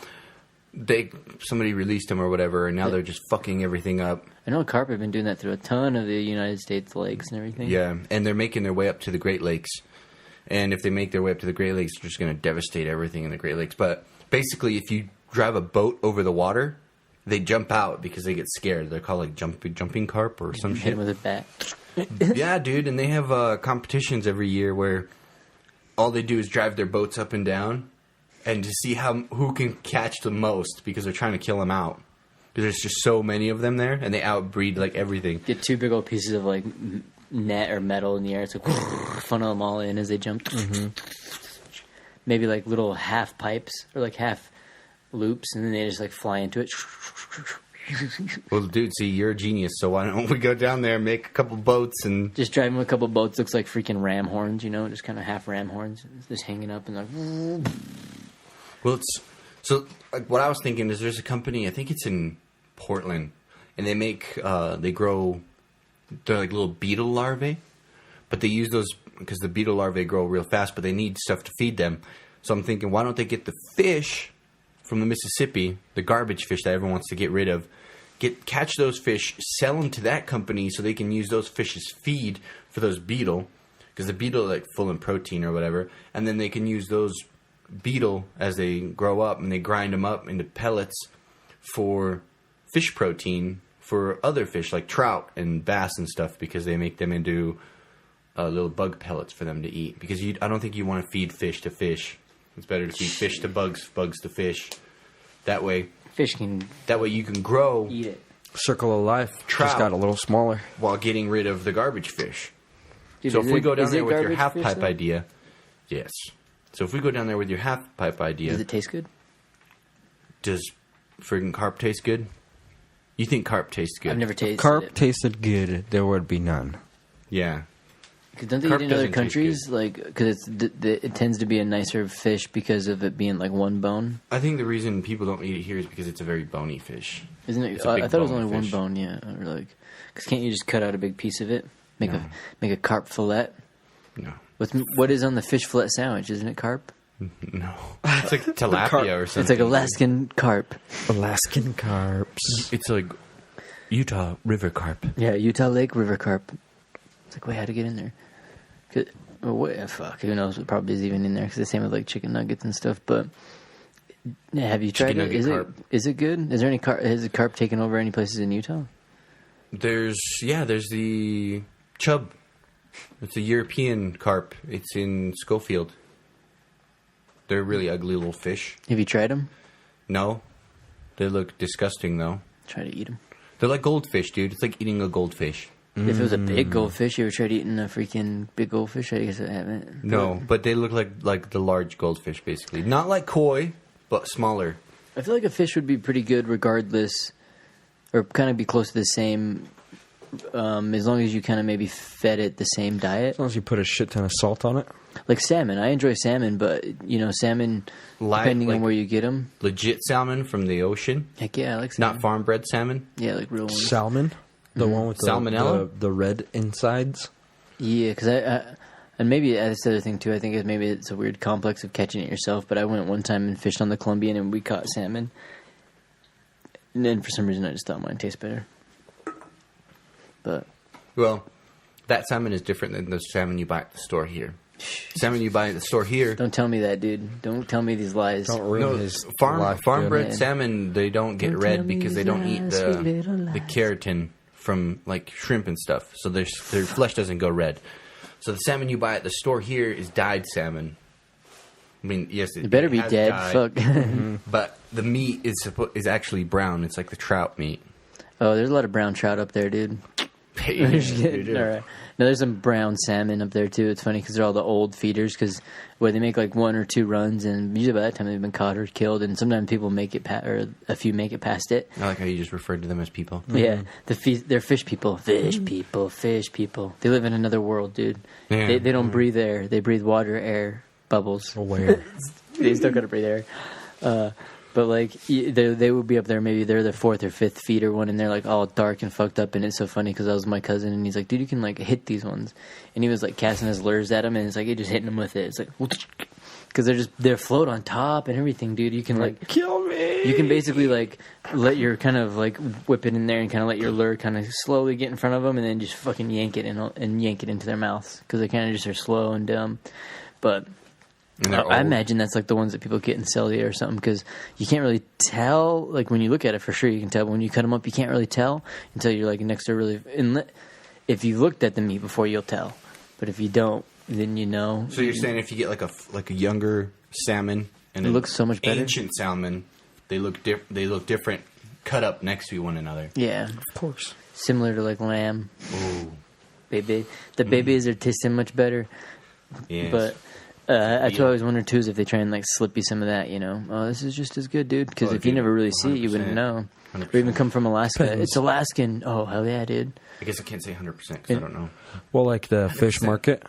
somebody released them or whatever, and now they're just fucking everything up. I know carp have been doing that through a ton of the United States lakes and everything. Yeah, and they're making their way up to the Great Lakes. And if they make their way up to the Great Lakes, they're just going to devastate everything in the Great Lakes. But basically, if you drive a boat over the water, they jump out because they get scared. They're called like jumping carp or some Hit shit. him with a bat. Yeah, dude, and they have competitions every year where all they do is drive their boats up and down, and to see who can catch the most because they're trying to kill them out. Because there's just so many of them there, and they outbreed like everything. Get two big old pieces of like net or metal in the air. It's like funnel them all in as they jump. Maybe like little half pipes or like half loops, and then they just like fly into it. Well, dude, see, you're a genius, so why don't we go down there and make a couple boats and... Just driving a couple boats looks like freaking ram horns, you know, just kind of half ram horns, just hanging up and like. Well, it's... So, like, what I was thinking is there's a company, I think it's in Portland, and they make, they grow, they're like little beetle larvae, but they use those, because the beetle larvae grow real fast, but they need stuff to feed them. So I'm thinking, why don't they get the fish from the Mississippi, the garbage fish that everyone wants to get rid of, catch those fish, sell them to that company so they can use those fish as feed for those beetle, because the beetle are like full in protein or whatever, and then they can use those beetle as they grow up and they grind them up into pellets for fish protein for other fish like trout and bass and stuff, because they make them into little bug pellets for them to eat, because I don't think you want to feed fish to fish. It's better to feed fish to bugs, bugs to fish. That way you can grow Eat it. Circle of life. Trout. Just got a little smaller. while getting rid of the garbage fish. Dude, So is if we it- go down is there it with your garbage half fish, pipe though? idea, yes. So if we go down there with your half pipe idea, Does it taste good? does friggin' carp taste good? You think carp tastes good? I've never tasted Carp it. tasted good. There would be none. Yeah. Cause don't they Carp eat in other doesn't taste countries? Like, because it tends to be a nicer fish because of it being like one bone. I think the reason people don't eat it here is because it's a very bony fish. Isn't it? It's a big I thought it was bone only fish. one bone. Yeah, or like, because can't you just cut out a big piece of it? Make a carp fillet. No. What is on the fish fillet sandwich? Isn't it carp? No. It's like tilapia or something. It's like Alaskan carp. Alaskan carps. It's like Utah river carp. Yeah, Utah Lake River carp. It's like, wait, how to get in there? Fuck, who knows what probably is even in there? Because the same with like chicken nuggets and stuff. But yeah, have you tried Chicken it? nugget Is carp. it good? Is there any carp? Has the carp taken over any places in Utah? There's the chub. It's a European carp. It's in Schofield. They're really ugly little fish. Have you tried them? No. They look disgusting, though. Try to eat them. They're like goldfish, dude. It's like eating a goldfish. If it was a big goldfish, you ever tried eating a freaking big goldfish? I guess I haven't. No, but they look like the large goldfish, basically. Not like koi, but smaller. I feel like a fish would be pretty good regardless, or kind of be close to the same, as long as you kind of maybe fed it the same diet. As long as you put a shit ton of salt on it. Like salmon. I enjoy salmon, but, salmon, depending on where you get them. Legit salmon from the ocean. Heck yeah, I like salmon. Not farm-bred salmon. Yeah, like real ones. Salmon? The one with Salmonella? the red insides? Yeah, because and maybe that's the other thing too. I think maybe it's a weird complex of catching it yourself. But I went one time and fished on the Columbian, and we caught salmon. And then for some reason, I just thought mine tastes better. But Well, that salmon is different than the salmon you buy at the store here. Salmon you buy at the store here. don't tell me that, dude. Don't tell me these lies. Don't ruin his life. Farm-bred Yeah. salmon, they don't get Don't red tell me because they these don't eat lies, sweet little the lies. keratin from like shrimp and stuff. So their flesh doesn't go red. So the salmon you buy at the store here is dyed salmon. I mean, yes, It better be has dead. dye, Fuck. but the meat is actually brown. It's like the trout meat. Oh, there's a lot of brown trout up there, dude. All right. No, there's some brown salmon up there too. It's funny because they're all the old feeders. Because where they make like 1 or 2 runs, and usually by that time they've been caught or killed. And sometimes people make it, or a few make it past it. I like how you just referred to them as people. Yeah, they're fish people. Fish people. They live in another world, dude. Yeah. They don't breathe air. They breathe water, air, bubbles. Aware. They still gotta breathe air. But like they would be up there. Maybe they're the 4th or 5th feeder one, and they're like all dark and fucked up. And it's so funny because that was my cousin, and he's like, "Dude, you can like hit these ones," and he was like casting his lures at them, and it's like he just hitting them with it. It's like because they're float on top and everything, dude. You can like kill me. you can basically like let your kind of like whip it in there and kind of let your lure kind of slowly get in front of them, and then just fucking yank it and yank it into their mouths because they kind of just are slow and dumb, but. I imagine that's like the ones that people get in Celia or something because you can't really tell. Like when you look at it, for sure you can tell. But when you cut them up, you can't really tell until you're like next to really. If you looked at the meat before, you'll tell. But if you don't, then you know. So you're saying if you get like a younger salmon and It looks so much better. ancient salmon, they look different, cut up next to one another. Yeah, Of course. similar to like lamb, Ooh, baby. The babies are tasting much better. yes. But that's what I always wonder too is if they try and like slip you some of that, Oh, this is just as good, dude. Because Oh, if you dude, never really see it, you wouldn't 100%. know. 100%. Or even come from Alaska. Depends. It's Alaskan. Oh, hell yeah, dude. I guess I can't say 100% because I don't know. Well, like the fish 100%. market,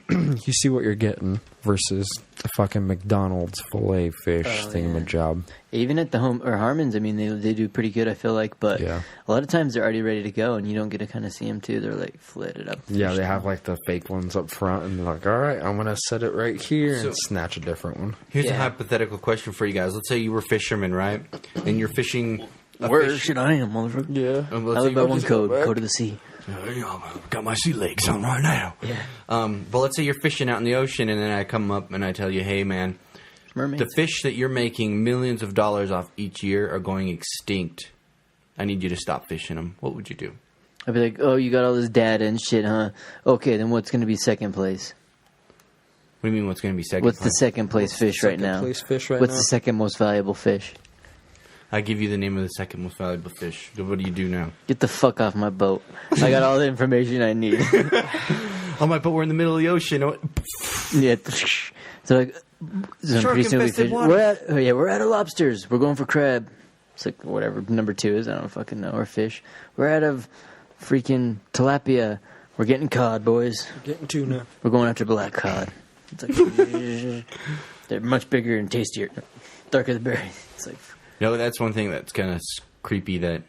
you see what you're getting versus the fucking McDonald's filet fish thingamajob. Even at the home or Harmon's, I mean, they do pretty good. I feel like, but Yeah. a lot of times they're already ready to go, and you don't get to kind of see them too. They're like flatted up. Yeah, they have like the fake ones up front, and they're like, all right, I'm going to set it right here and So- snatch a different one. Here's a Yeah. hypothetical question for you guys. Let's say you were fishermen, right? And you're fishing. Where should I am, motherfucker? Yeah. I live by one code: code of the sea. Got my sea legs on right now. Yeah, But let's say you're fishing out in the ocean, and then I come up and I tell you, hey, man, mermaids. the fish that you're making millions of dollars off each year are going extinct. I need you to stop fishing them. What would you do? I'd be like, oh, you got all this data and shit, huh? Okay, then what's going to be second place? What do you mean? What's going to be second? What's the place? second place fish right second now? place fish right What's now? the second most valuable fish? I give you the name of the second most valuable fish. What do you do now? Get the fuck off my boat. I got all the information I need. Oh my! But we're in the middle of the ocean. Yeah. So like, so pretty soon we Shark-infested fish. water. We're out of lobsters. We're going for crab. It's like whatever number 2 is. I don't fucking know. Or fish. We're out of freaking tilapia. We're getting cod, boys. Getting tuna. We're going after black cod. It's like they're much bigger and tastier, darker the berry. It's like No, that's one thing that's kind of creepy that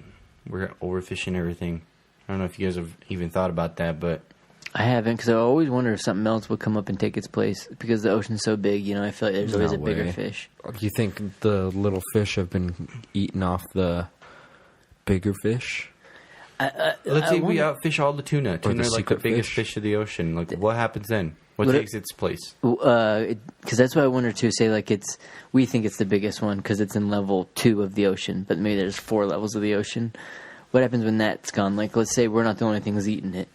we're overfishing everything. I don't know if you guys have even thought about that, but I haven't because I always wonder if something else would come up and take its place because the ocean's so big. I feel like there's always No a bigger way. fish. You think the little fish have been eating off the bigger fish? let's say we outfish all the tuna. Tuna the are like the secret biggest fish. fish of the ocean. Like, what happens then? What What takes its place? Because that's why I wonder too. Say like we think it's the biggest one because it's in level 2 of the ocean, but maybe there's 4 levels of the ocean. What happens when that's gone? Like, let's say we're not the only things eating it,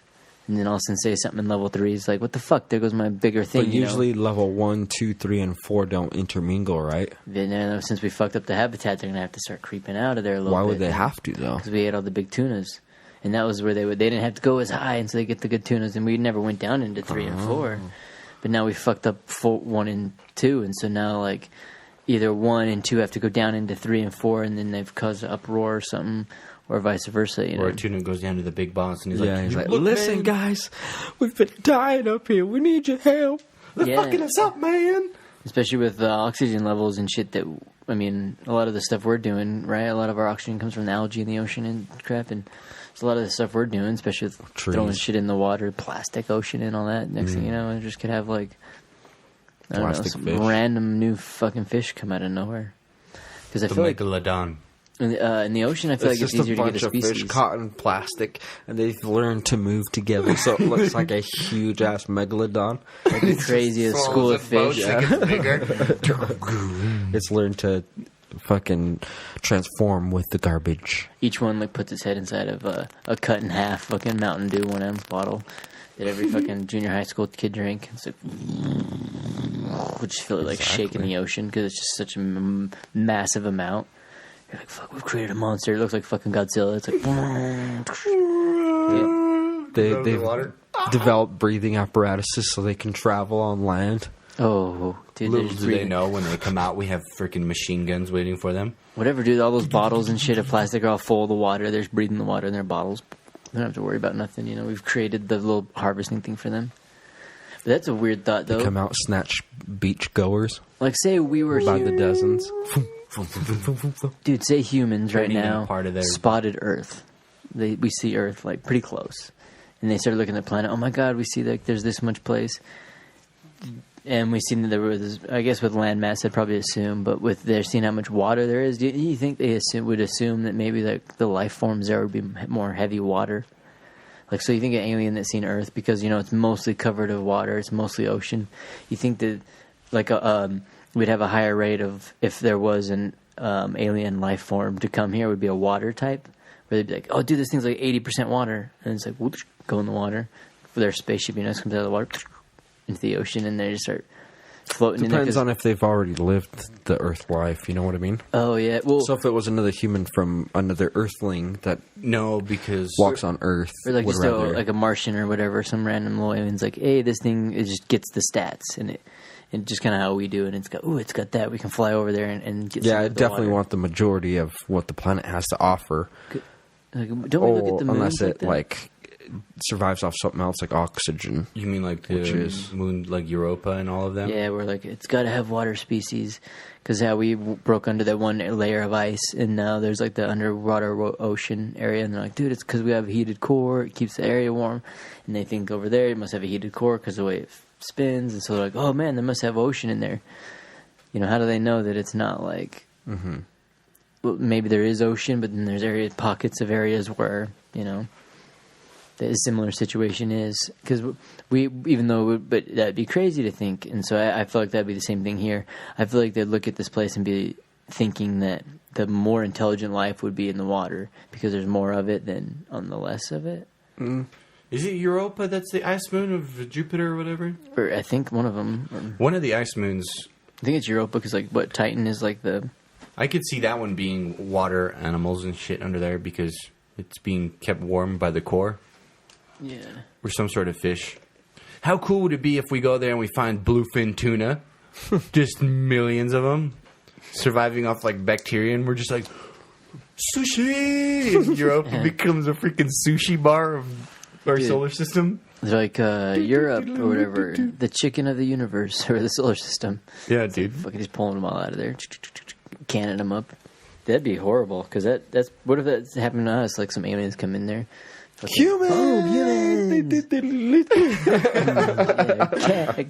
and then all of a sudden say something in level 3 is like, what the fuck? There goes my bigger thing. But usually level 1, 2, 3, and 4 don't intermingle, right? Then since we fucked up the habitat, they're gonna have to start creeping out of there a little Why bit. would they have to, though? Because we ate all the big tunas. and that was where they didn't have to go as high, and so they get the good tunas. And we never went down into 3 and 4, but now we fucked up 1 and 2, and so now like either 1 and 2 have to go down into 3 and 4, and then they've caused an uproar or something, or vice versa. You know? Or a tuna goes down to the big boss, and he's like, listen, guys, we've been dying up here. We need your help. They're fucking us up, man. Especially with oxygen levels and shit that, I mean, a lot of the stuff we're doing, right? A lot of our oxygen comes from the algae in the ocean and crap, and so a lot of the stuff we're doing, especially with throwing shit in the water, plastic ocean and all that. Next thing you know, it just could have like, I don't know, some fish. random new fucking fish come out of nowhere. Because I feel like megalodon. in the ocean, I feel like it's easier to get a species. Fish caught in plastic, and they've learned to move together, so it looks like a huge ass megalodon. Like the craziest school of fish. It's learned to fucking transform with the garbage. Each one like puts its head inside of a cut in half fucking Mountain Dew 1 ounce bottle that every fucking junior high school kid drink. It's like, would just feel it like shaking the ocean because it's just such a massive amount. You're like, fuck, we've created a monster. It looks like fucking Godzilla. It's like, They've developed breathing apparatuses so they can travel on land. oh, dude, Little they're do they know, when they come out, we have freaking machine guns waiting for them. whatever, dude. All those bottles and shit of plastic are all full of the water. They're just breathing the water in their bottles. They don't have to worry about nothing. You know, we've created the little harvesting thing for them. But that's a weird thought, though. They come out, snatch beach goers Like, say we were by the dozens. Dude, say humans right Turning them now part of their- spotted Earth. We see Earth like pretty close, and they started looking at the planet. Oh my God, we see like there's this much place, and we seen that there was. I guess with landmass, I'd probably assume, but with they're seeing how much water there is. Do you think they would assume that maybe like the life forms there would be more heavy water? Like, so you think an alien that's seen Earth, because you know it's mostly covered with water, it's mostly ocean. You think that like we'd have a higher rate of, if there was an alien life form to come here, would be a water type, where they'd be like, oh, dude, this thing's like 80% water, and it's like, whoosh, go in the water. For their spaceship, comes out of the water into the ocean, and they just start floating in there. Depends on if they've already lived the Earth life. You know what I mean? Oh yeah. Well, So if it was another human from another Earthling that No, because walks on Earth, or like would just like a Martian or whatever, some random little alien's like, hey, this thing, it just gets the stats, and just kind of how we do it. And it's got that. We can fly over there and get. yeah, some I of the definitely water. want the majority of what the planet has to offer. Like, don't we look at the moon unless it that? like survives off something else like oxygen. you mean like the Which is- moon, like Europa and all of them? Yeah, we're like, it's got to have water species, because how we broke under that one layer of ice, and now there's like the underwater ocean area, and they're like, dude, it's because we have a heated core, it keeps the area warm, and they think over there it must have a heated core because of the way it spins, and so they're like, oh man, they must have ocean in there. You know, how do they know that it's not like, well, maybe there is ocean, but then there's pockets of areas where, you know, that a similar situation is, because but that'd be crazy to think, and so I feel like that'd be the same thing here. I feel like they'd look at this place and be thinking that the more intelligent life would be in the water because there's more of it than on the less of it. Is it Europa that's the ice moon of Jupiter or whatever? Or I think one of them. One of the ice moons. I think it's Europa because like what Titan is like the. I could see that one being water animals and shit under there because it's being kept warm by the core. Yeah. Or some sort of fish. How cool would it be if we go there and we find bluefin tuna? Just millions of them. Surviving off like bacteria, and we're just like, sushi! And Europa becomes a freaking sushi bar of our solar system. They're like Europe or whatever, the chicken of the universe or the solar system. Yeah, dude. Fucking just pulling them all out of there, canning them up. That'd be horrible, because that's what if that's happened to us? Like some aliens come in there. Human! Oh, humans!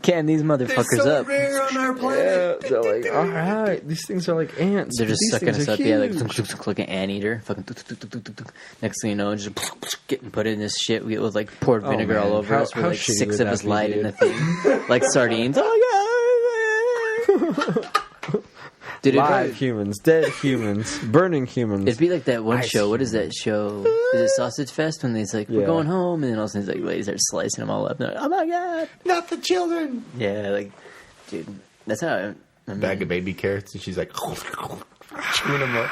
Can these motherfuckers up. Rare on our planet. Yeah, they're like, all right, these things are like ants. They're just These sucking things us are up, yeah, huge. like an anteater. Fucking next thing you know, just getting put in this shit. We get with like poured vinegar all man. over us. We're How like shitty 6 would of that us be, light in dude? the thing, like sardines. Oh my god! Dude, Live humans, dead humans, burning humans. it'd be like that one Ice show. What is that show? Is it Sausage Fest? When they's like, we're Yeah. going home, and then all of a sudden, like, ladies are slicing them all up. And they're like, oh my god! Not the children. Yeah, like, dude, that's how. Bag of baby carrots, and she's like, chewing them up.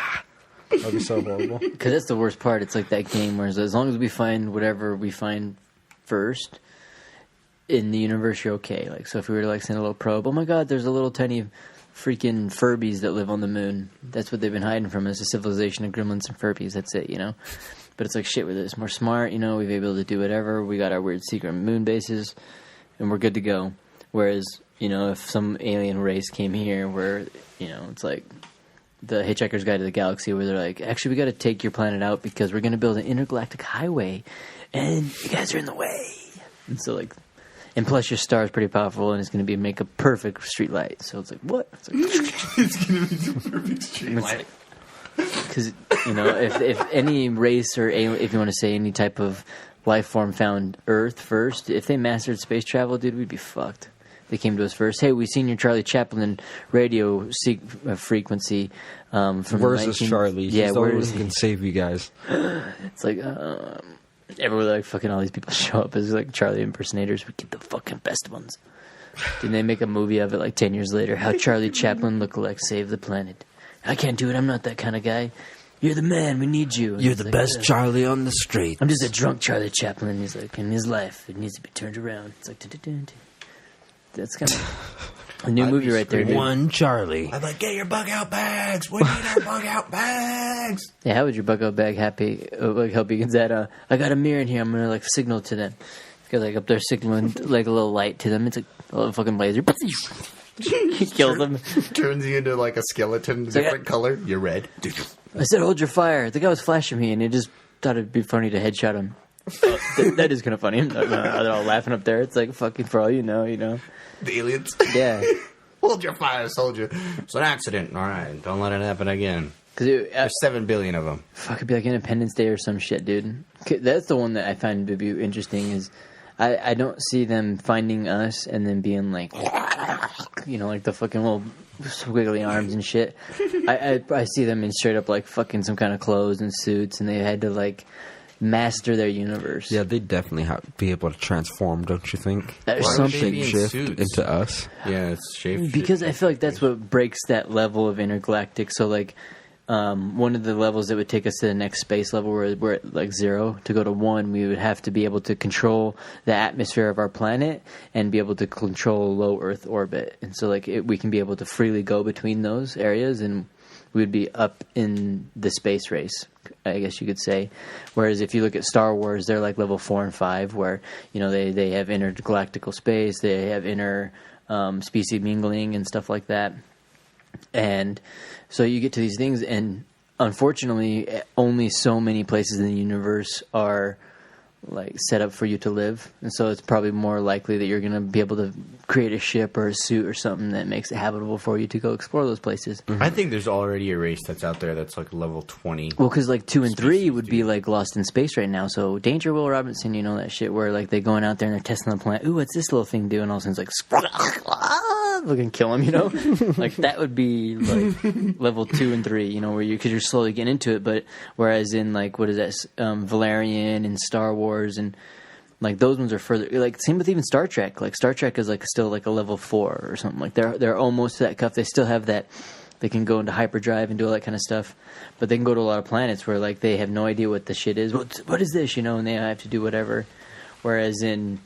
That'd be so horrible. Because that's the worst part. It's like that game where as long as we find whatever we find first in the universe, you're okay. Like, so if we were to like send a little probe, oh my god, there's a little tiny freaking Furbies that live on the moon. That's what they've been hiding from us, a civilization of gremlins and Furbies. That's it, you know? But it's like, shit, we're this more smart, you know? We've been able to do whatever. We got our weird secret moon bases, and we're good to go. Whereas, you know, if some alien race came here where, you know, it's like the Hitchhiker's Guide to the Galaxy where they're like, actually, we got to take your planet out because we're going to build an intergalactic highway, and you guys are in the way. And so, like... And plus, your star is pretty powerful, and it's going to make a perfect street light. So it's like, what? It's, It's going to be the perfect street light. Because, you know, if any race or alien, if you want to say any type of life form found Earth first, if they mastered space travel, dude, we'd be fucked. They came to us first. Hey, we seen your Charlie Chaplin radio frequency from Where's this Charlie? Yeah, He's the only one who can save you guys. It's like... everywhere, like, fucking all these people show up as, like, Charlie impersonators. We get the fucking best ones. Didn't they make a movie of it, like, 10 years later? How Charlie Chaplin lookalike saved the planet. I can't do it. I'm not that kind of guy. You're the man. We need you. And You're the best Charlie on the street. I'm just a drunk Charlie Chaplin. He's like, in his life, it needs to be turned around. It's like, that's kind of a new movie right there, dude. One Charlie. I'm like, get your bug out bags. We need our bug out bags. Yeah, how would your bug out bag help you? Is that, I got a mirror in here. I'm going to, like, signal to them. Because, like, up there signaling, like, a little light to them. It's like a little fucking laser. He kills them. Turns you into, like, a skeleton, different color. You're red. I said, hold your fire. The guy was flashing me, and he just thought it'd be funny to headshot him. That is kind of funny. They're all laughing up there. It's like, fucking for all you know. The aliens? Yeah. Hold your fire, soldier. It's an accident. All right. Don't let it happen again. There's 7 billion of them. Fuck, it'd be like Independence Day or some shit, dude. That's the one that I find to be interesting is I don't see them finding us and then being like, you know, like the fucking little squiggly arms and shit. I see them in straight up like fucking some kind of clothes and suits, and they had to like master their universe. Yeah, they'd definitely be able to transform, don't you think? There's something shift into us. Yeah, it's shaped. Because I feel like that's what breaks that level of intergalactic. So like one of the levels that would take us to the next space level where we're at like 0 to go to 1, we would have to be able to control the atmosphere of our planet and be able to control low Earth orbit. And so like we can be able to freely go between those areas, and we'd be up in the space race, I guess you could say. Whereas if you look at Star Wars, they're like level 4 and 5, where, you know, they have intergalactical space, they have inter species mingling and stuff like that. And so you get to these things, and unfortunately, only so many places in the universe are like set up for you to live, and so it's probably more likely that you're going to be able to create a ship or a suit or something that makes it habitable for you to go explore those places. I think there's already a race that's out there that's like level 20. Well, because like 2 and 3 would be like lost in space right now. So Danger Will Robinson, you know that shit where like they going out there and they're testing the planet. Ooh, what's this little thing doing? All of a sudden it's like looking kill him, you know. Like that would be like level 2 and 3, you know, where because you're slowly getting into it. But whereas in like what is that, Valerian and Star Wars and like those ones are further. Like same with even Star Trek. Like Star Trek is like still like a level 4 or something. Like they're almost to that cuff. They still have that. They can go into hyperdrive and do all that kind of stuff, but they can go to a lot of planets where like they have no idea what the shit is. What is this? You know, and they have to do whatever. Whereas in,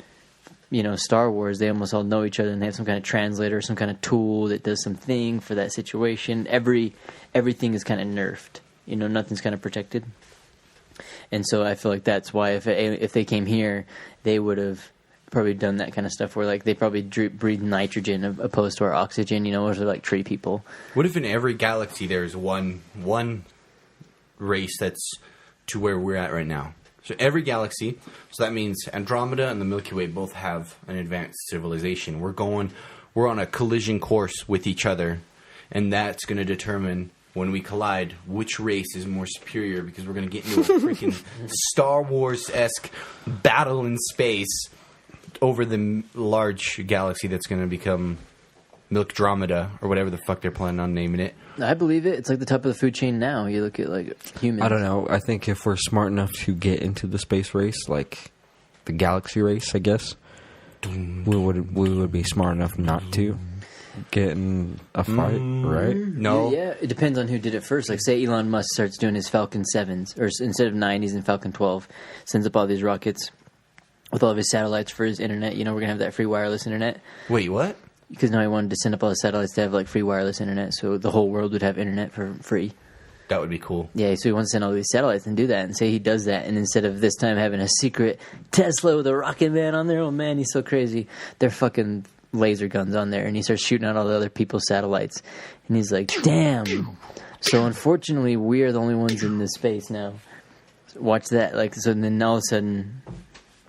you know, Star Wars, they almost all know each other and they have some kind of translator, some kind of tool that does something for that situation. Everything is kind of nerfed. You know, nothing's kind of protected. And so I feel like that's why if they came here, they would have probably done that kind of stuff where like they probably breathe nitrogen opposed to our oxygen, you know, or they're like tree people. What if in every galaxy there's one race that's to where we're at right now? So every galaxy, so that means Andromeda and the Milky Way both have an advanced civilization. We're on a collision course with each other, and that's going to determine when we collide which race is more superior, because we're going to get into a freaking Star Wars-esque battle in space over the large galaxy that's going to become Milkdromeda, or whatever the fuck they're planning on naming it. I believe it. It's like the top of the food chain now. You look at like humans. I don't know. I think if we're smart enough to get into the space race, like the galaxy race, I guess, we would be smart enough not to. get in a fight, right? No. Yeah, it depends on who did it first. Like, say Elon Musk starts doing his Falcon 7s, or instead of 9s and Falcon 12, sends up all these rockets with all of his satellites for his internet. You know, we're going to have that free wireless internet. Wait, what? Because now he wanted to send up all the satellites to have, like, free wireless internet, so the whole world would have internet for free. That would be cool. Yeah, so he wants to send all these satellites and do that, and say he does that, and instead of this time having a secret Tesla with a rocket man on there, oh man, he's so crazy, they're fucking laser guns on there, and he starts shooting out all the other people's satellites, and he's like, damn. So unfortunately, we are the only ones in this space now. So watch that. Like, so then all of a sudden,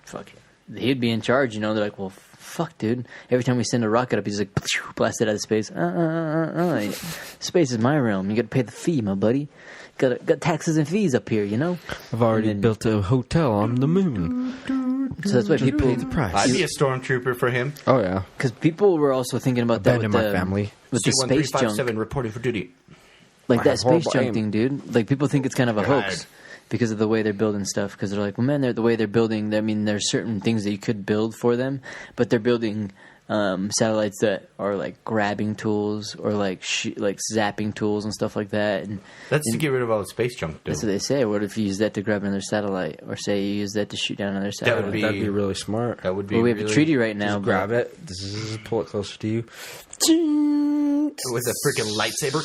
fuck, he'd be in charge, you know. They're like, well, fuck, dude. Every time we send a rocket up, he's like, blast it out of space. Space is my realm. You got to pay the fee, my buddy. Got taxes and fees up here, you know. I've already built a hotel on the moon. So that's why people pay the price. I'd be a stormtrooper for him. Oh yeah, because people were also thinking about that with in the my family. with the space junk, reporting for duty. like I that have space horrible junk aim. thing, dude. Like people think it's kind of a hoax because of the way they're building stuff. Because they're like, well, man, the way they're building. I mean, there's certain things that you could build for them, but they're building satellites that are like grabbing tools or like zapping tools and stuff like that. And That's to get rid of all the space junk, though. that's what they say. What if you use that to grab another satellite, or say you use that to shoot down another satellite? would be- that'd be really smart. That would be Well, we have really... a treaty right now. Just grab it, pull it closer to you, With a freaking lightsaber.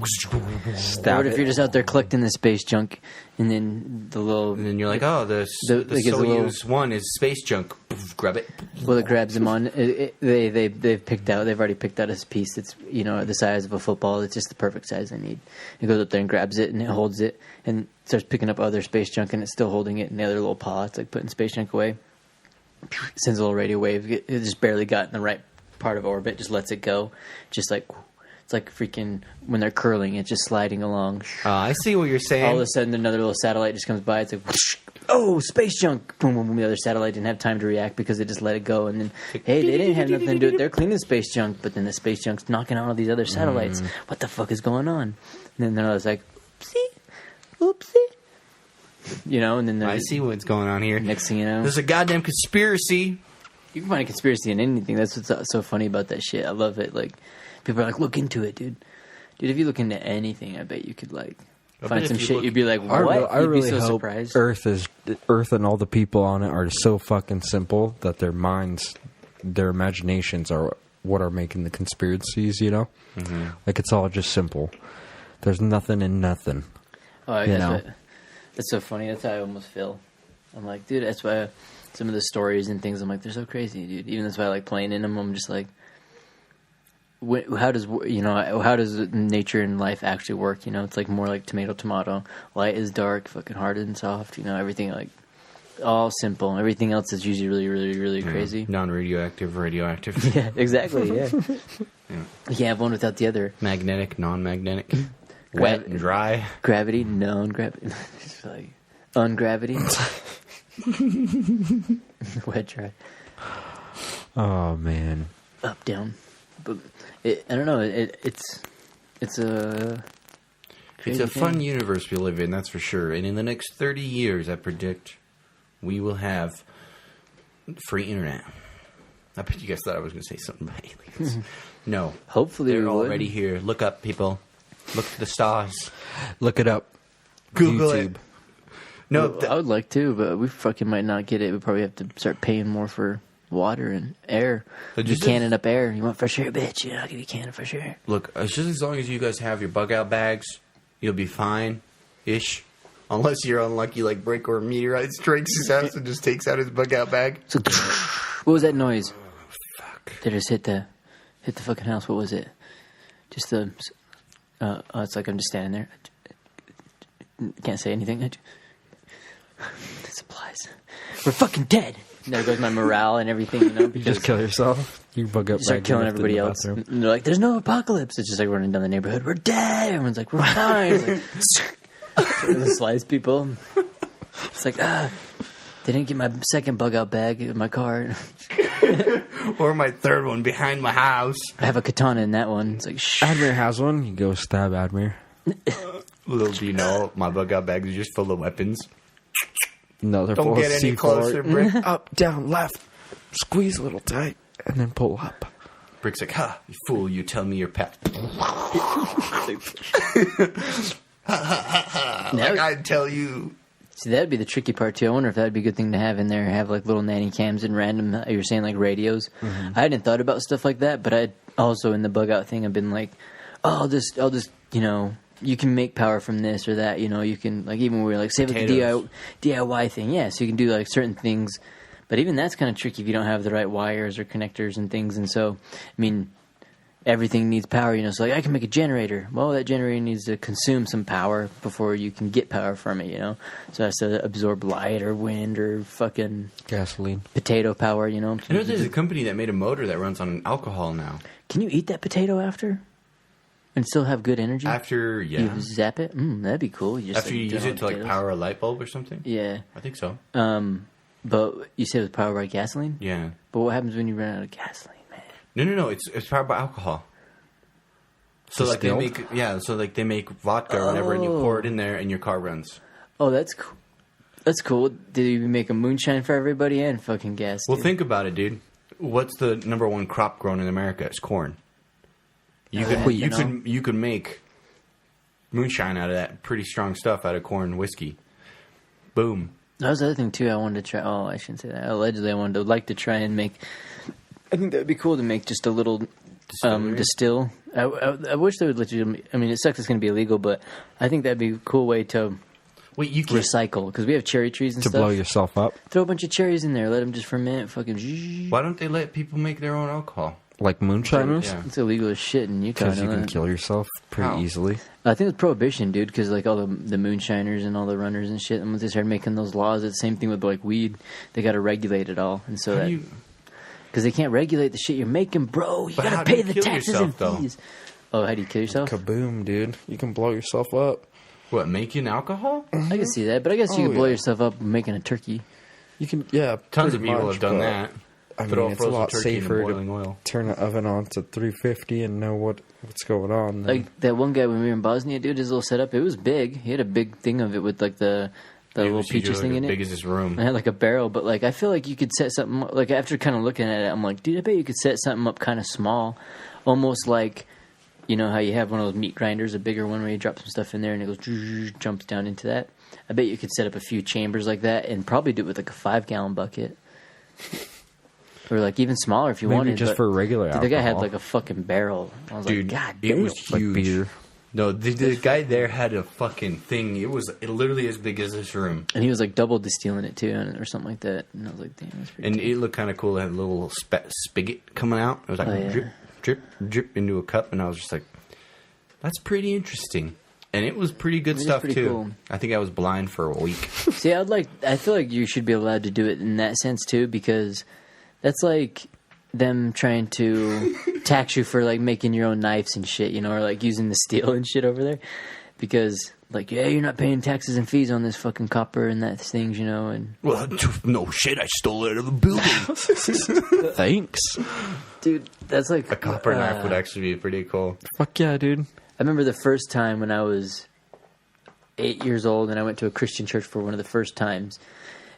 Or stab what if it. you're just out there collecting the space junk, and then the little And then you're like, oh, the like, it's a little- Soyuz 1 is space junk. Grab it. well, it grabs him on. They've picked out. They've already picked out a piece that's the size of a football. It's just the perfect size they need. It goes up there and grabs it, and it holds it, and starts picking up other space junk, and it's still holding it in the other little paw. It's like putting space junk away. Sends a little radio wave. It just barely got in the right part of orbit. Just lets it go. Just like it's like freaking when they're curling. It's just sliding along. I see what you're saying. All of a sudden, another little satellite just comes by. It's like, whoosh, oh, space junk! Boom, boom, boom. The other satellite didn't have time to react because they just let it go. And then, hey, they didn't have nothing to do with it. They're cleaning space junk, but then the space junk's knocking out all these other satellites. What the fuck is going on? And then they're always like, oopsie. And then I see what's going on here. next thing you know, There's a goddamn conspiracy. you can find a conspiracy in anything. That's what's so funny about that shit. I love it. Like, people are like, look into it, dude. Dude, if you look into anything, I bet you could, like, find if some you shit. look- You'd be like, I what? I You'd really be so hope surprised. Earth and all the people on it are so fucking simple that their minds, their imaginations are what are making the conspiracies. Like it's all just simple. There's nothing in nothing. Oh, you know. That's so funny. That's how I almost feel. I'm like, dude, that's why some of the stories and things, I'm like, they're so crazy, dude. Even that's why I like playing in them. I'm just like, how does nature and life actually work? It's like more like tomato. Light is dark, fucking hard and soft. Everything like all simple. Everything else is usually really, really, really crazy. Non-radioactive, radioactive. Yeah, exactly. Yeah. You can't have one without the other. Magnetic, non-magnetic. Wet and dry. Gravity, non-gravity. Just like ungravity. Wet, dry. Oh man. Up, down. But I don't know. It's a It's a crazy fun thing. universe we live in, that's for sure. And in the next 30 years, I predict we will have free internet. I bet you guys thought I was going to say something about aliens. No. Hopefully, They're we would. already here. Look up, people. Look to the stars. Look it up. Google YouTube. it. No, Well, I would like to, but we fucking might not get it. We probably have to start paying more for water and air. But Just just- canning up air. You want fresh air, bitch? Yeah, I'll give you a can of fresh air. look, it's just as long as you guys have your bug out bags, you'll be fine-ish. Unless you're unlucky like Brick or Meteorite strikes his house and just takes out his bug out bag. So, what was that noise? Fuck. They just hit the fucking house. What was it? Just the. It's like I'm just standing there. Can't say anything. Supplies. We're fucking dead. There goes my morale and everything. You Because just kill yourself. You bug up. you start bag, killing you left it in everybody the else. bathroom. And they're like, "There's no apocalypse." It's just like running down the neighborhood. We're dead. Everyone's like, "We're fine." It's like, the slice people. It's like, they didn't get my second bug out bag in my car. Or my third one behind my house. I have a katana in that one. It's like, shh. Admir has one. You go stab Admir. Little do you know, my bug out bags are just full of weapons. No, they're Don't full get of any C4. closer, Brick. Up, down, left. Squeeze a little tight, and then pull up. Brick's like, "Ha, you fool! You tell me your path." Like I tell you. See, that'd be the tricky part too. I wonder if that'd be a good thing to have in there. Have like little nanny cams and random. You're saying like radios. I hadn't thought about stuff like that, but I also in the bug out thing, I've been like, oh, I'll just you can make power from this or that. You can like even we're like say with the DIY thing. Yeah, so you can do like certain things, but even that's kind of tricky if you don't have the right wires or connectors and things. And so, I mean, everything needs power, so like I can make a generator. Well, that generator needs to consume some power before you can get power from it, So it has to absorb light or wind or fucking gasoline, potato power, I know there's a company that made a motor that runs on alcohol now. Can you eat that potato after and still have good energy? After, yeah. You zap it? That'd be cool. You just, after you use it to like power a light bulb or something? Yeah. I think so. But you said it was powered by gasoline? Yeah. But what happens when you run out of gasoline? No. It's powered by alcohol. So Distilled? they make vodka or whatever, and you pour it in there, and your car runs. Oh, that's cool. That's cool. Did you make a moonshine for everybody and fucking gas? Well, think about it, dude. What's the number one crop grown in America? It's corn. You could make moonshine out of that. Pretty strong stuff out of corn whiskey. Boom. That was the other thing too. I wanted to try. Oh, I shouldn't say that. Allegedly, I like to try and make. I think that would be cool to make just a little distill. I wish they would let you. I mean, it sucks it's going to be illegal, but I think that'd be a cool way to recycle because we have cherry trees and to stuff. blow yourself up. Throw a bunch of cherries in there. Let them just ferment. Fucking. Why don't they let people make their own alcohol? Like moonshiners? Yeah. It's illegal as shit in Utah. Because you can kill yourself pretty easily. I think it's prohibition, dude, because like all the moonshiners and all the runners and shit, and once they started making those laws, it's the same thing with like weed. They got to regulate it all, and so because they can't regulate the shit you're making, bro. You got to pay the taxes and fees. Oh, how do you kill yourself? Kaboom, dude! You can blow yourself up. What, making alcohol? I can see that, but I guess you could blow yourself up making a turkey. You can, yeah. Tons of people have done that. I mean, it's a lot safer to turn the oven on to 350 and know what's going on. Like that one guy when we were in Bosnia, dude, his little setup, it was big. He had a big thing of it with like the little peaches thing in it. Big as this room. I had like a barrel, but like I feel like you could set something like after kind of looking at it, I'm like, dude, I bet you could set something up kind of small, almost like how you have one of those meat grinders, a bigger one where you drop some stuff in there and it goes jumps down into that. I bet you could set up a few chambers like that and probably do it with like a 5-gallon bucket. Or like even smaller if you wanted. Just for regular alcohol. The guy had like a fucking barrel. I was like, God damn. It was huge. Like beer. No, the guy there had a fucking thing. It was literally as big as this room. And he was like double distilling it too, or something like that. And I was like, damn, that's pretty cool. It looked kind of cool. It had a little spigot coming out. It was like drip, drip, drip into a cup. And I was just like, that's pretty interesting. And it was pretty good stuff too. Cool. I think I was blind for a week. See, I feel like you should be allowed to do it in that sense too, because that's like them trying to tax you for like making your own knives and shit, or like using the steel and shit over there. Because like, yeah, you're not paying taxes and fees on this fucking copper and that things, and well, no shit, I stole it out of a building. Thanks, dude. That's like a copper knife would actually be pretty cool. Fuck yeah, dude. I remember the first time when I was 8 years old and I went to a Christian church for one of the first times.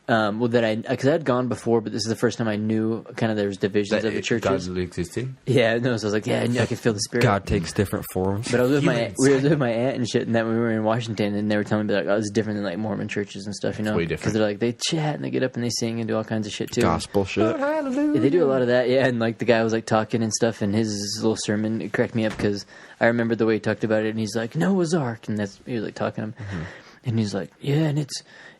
Because I had gone before, but this is the first time I knew kind of there was divisions of the churches. God existed? Yeah, no, so I was like, yeah, I knew I could feel the spirit. God takes different forms. But I was with we were with my aunt and shit, and then we were in Washington, and they were telling me like, oh, it's different than like Mormon churches and stuff, Way different. Because they're like they chat and they get up and they sing and do all kinds of shit too. Gospel shit. Yeah, they do a lot of that, yeah. And like the guy was like talking and stuff, and his little sermon it cracked me up because I remember the way he talked about it, and he's like Noah's Ark, and he was like talking to him, and he's like, yeah,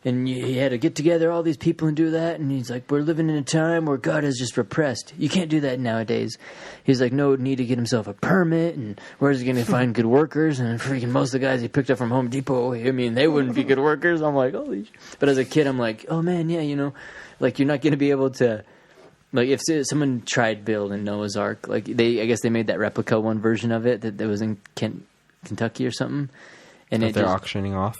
and you had to get together all these people and do that. And he's like, we're living in a time where God is just repressed. You can't do that nowadays. He's like, no need to get himself a permit. And where's he going to find good workers? And freaking most of the guys he picked up from Home Depot, I mean, they wouldn't be good workers. I'm like, holy shit. But as a kid, I'm like, oh man, yeah, like you're not going to be able to, like if someone tried building Noah's Ark, like I guess they made that replica one version of it that was in Kentucky or something. And they're auctioning off.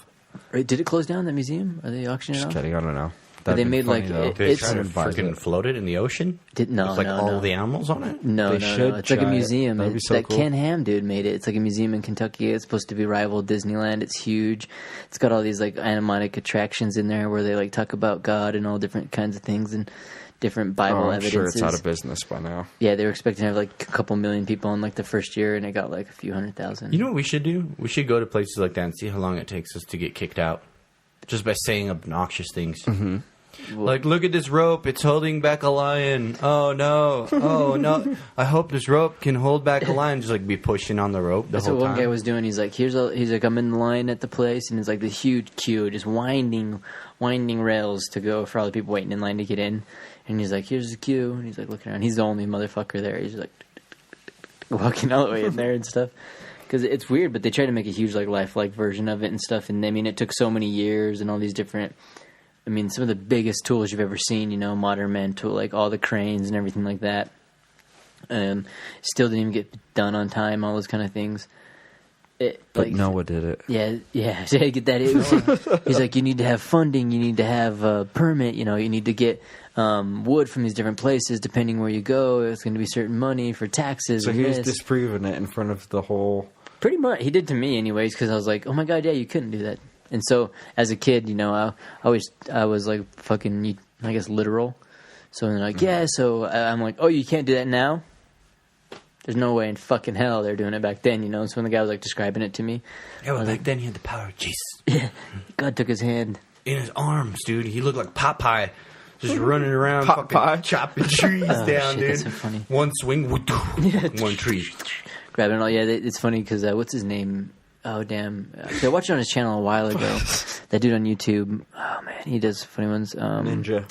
Did it close down, the museum? Are they auctioning it off? Just kidding, I don't know. But they made funny, like they try to freaking float it in the ocean. No, with like no, all no. the animals on it. No, it's like a museum. That'd be so that cool. Ken Ham dude made it. It's like a museum in Kentucky. It's supposed to be rival Disneyland. It's huge. It's got all these like animatic attractions in there where they like talk about God and all different kinds of things. And different Bible evidences. I'm sure it's out of business by now. Yeah, they were expecting to have like a couple million people in like the first year, and it got like a few 100,000. You know what we should do? We should go to places like that and see how long it takes us to get kicked out. Just by saying obnoxious things. Mm-hmm. Like, look at this rope. It's holding back a lion. Oh, no. Oh, no. I hope this rope can hold back a lion. Just, like, be pushing on the rope the whole time. That's what one guy was doing. He's like, he's like, I'm in the line at the place, and it's like this huge queue, just winding rails to go for all the people waiting in line to get in. And he's like, here's the queue. And he's like looking around. He's the only motherfucker there. He's like walking all the way in there and stuff. Because it's weird, but they try to make a huge like lifelike version of it and stuff. And I mean, it took so many years and all these different. I mean, some of the biggest tools you've ever seen. You know, modern man tool, like all the cranes and everything like that. Still didn't even get done on time. All those kind of things. But like, Noah did it. Yeah. So I get that. He's like, you need to have funding. You need to have a permit. You know, you need to get wood from these different places. Depending where you go, it's going to be certain money for taxes. So he was disproving it in front of the whole. Pretty much, he did to me, anyways, because I was like, "Oh my god, yeah, you couldn't do that." And so, as a kid, you know, I was like fucking, I guess, literal. So they're like, "Yeah," so I'm like, "Oh, you can't do that now." There's no way in fucking hell they're doing it back then, you know. And so when the guy was like describing it to me, yeah, well, back then he had the power of Jesus. Yeah, God took his hand in his arms, dude. He looked like Popeye. Just running around, Popeye chopping trees down, shit, dude. that's so funny. One swing, one tree. Grabbing it all. Yeah, it's funny because what's his name? Oh, damn. I watched it on his channel a while ago. That dude on YouTube. Oh, man. He does funny ones. Ninja.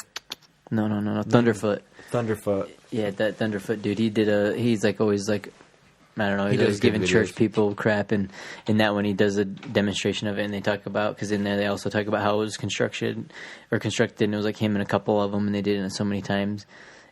No. Thunderfoot. Yeah, that Thunderfoot dude. He's like always like, I don't know. He's always giving church people crap. And in that one, he does a demonstration of it. And they talk about, because in there they also talk about how it was constructed. And it was like him and a couple of them. And they did it so many times.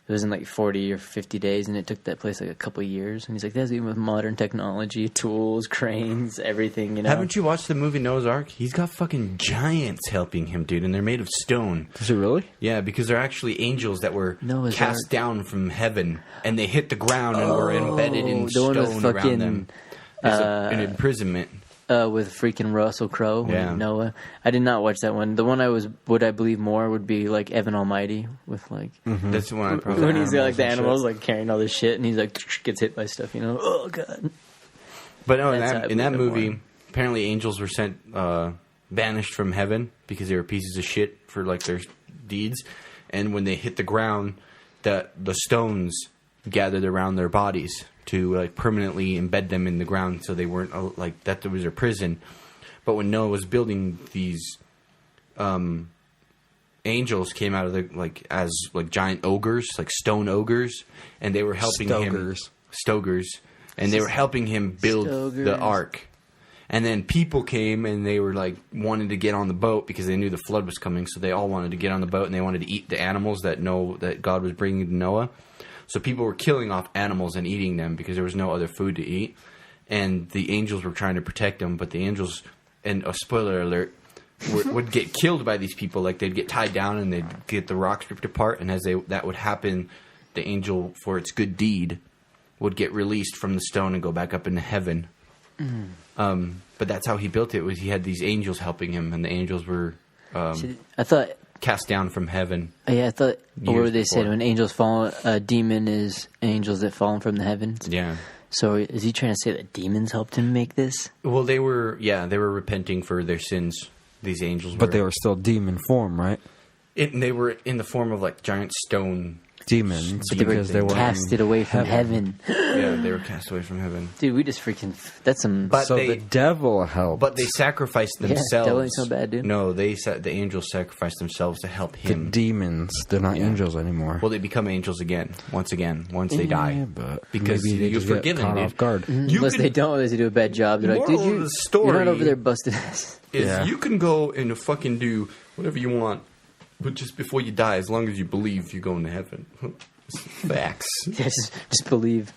It was in like 40 or 50 days, and it took that place like a couple of years. And he's like, that's even with modern technology, tools, cranes, everything, you know. Haven't you watched the movie Noah's Ark? He's got fucking giants helping him, dude, and they're made of stone. Is it really? Yeah, because they're actually angels that were Noah's cast Ark. Down from heaven, and they hit the ground and were embedded in stone around them. There's an imprisonment. With freaking Russell Crowe and Noah. I did not watch that one. The one I believe more would be like Evan Almighty with like That's the one I probably when he's got like the animals like carrying all this shit and he's like gets hit by stuff, you know. Oh god. But no, in that movie, apparently angels were sent banished from heaven because they were pieces of shit for like their deeds, and when they hit the ground, the stones gathered around their bodies to like permanently embed them in the ground, so they weren't like that. There was their prison. But when Noah was building these, angels came out of the as giant ogres, like stone ogres, and they were helping him. Stogers, and they were helping him build the ark. And then people came and they were like wanted to get on the boat because they knew the flood was coming, so they all wanted to get on the boat and they wanted to eat the animals that God was bringing to Noah. So people were killing off animals and eating them because there was no other food to eat. And the angels were trying to protect them, but the angels, and a spoiler alert, would get killed by these people. Like they'd get tied down and they'd get the rocks ripped apart. And as that would happen, the angel, for its good deed, would get released from the stone and go back up into heaven. But that's how he built it. Was he had these angels helping him, and the angels were I thought cast down from heaven. Yeah, I thought what they said when angels fall, a demon is angels that fallen from the heavens. Yeah. So is he trying to say that demons helped him make this? Well, they were repenting for their sins. These angels, but they were still demon form, right? They were in the form of like giant stone demons, but because they were casted away from heaven. Yeah, they were cast away from heaven. Dude, we just freaking that's some. But the devil helped. But they sacrificed themselves. Yeah, devil ain't so bad, dude. No, the angels sacrificed themselves to help him. The demons, they're not angels anymore. Well, they become angels once they die. But because maybe you're forgiven, caught off guard. Unless they don't, unless they do a bad job. They're like, you're not over there busted ass. You can go and fucking do whatever you want, but just before you die, as long as you believe you're going to heaven. Facts. Yeah, just believe.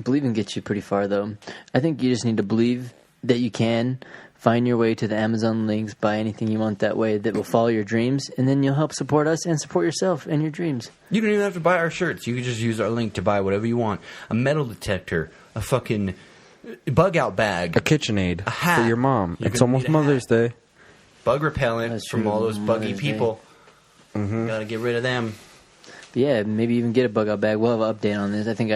Believing gets you pretty far, though. I think you just need to believe that you can find your way to the Amazon links, buy anything you want that way that will follow your dreams, and then you'll help support us and support yourself and your dreams. You don't even have to buy our shirts. You can just use our link to buy whatever you want. A metal detector, a fucking bug out bag, a KitchenAid a hat for your mom. It's almost Mother's Day. Bug repellent from all those buggy people. Gotta get rid of them. Yeah, maybe even get a bug out bag. We'll have an update on this. I think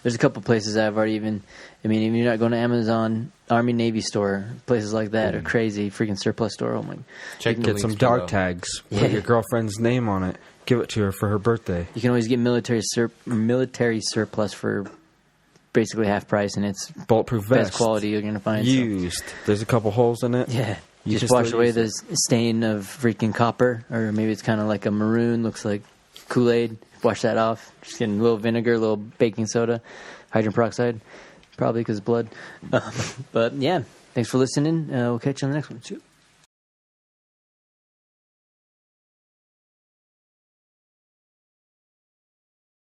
there's a couple places I've already even. I mean, if you're not going to Amazon, Army Navy store, places like that are crazy. Freaking surplus store. Oh my! Check the Get links some below. dog tags with your girlfriend's name on it. Give it to her for her birthday. You can always get military surplus for basically half price, and it's Bulletproof vest. best quality you're gonna find. So. Used. There's a couple holes in it. Yeah. You Just can wash still away use the stain of freaking copper, or maybe it's kind of like a maroon, looks like Kool-Aid. Wash that off. Just getting a little vinegar, a little baking soda, hydrogen peroxide, probably because blood. But yeah, thanks for listening. We'll catch you on the next one.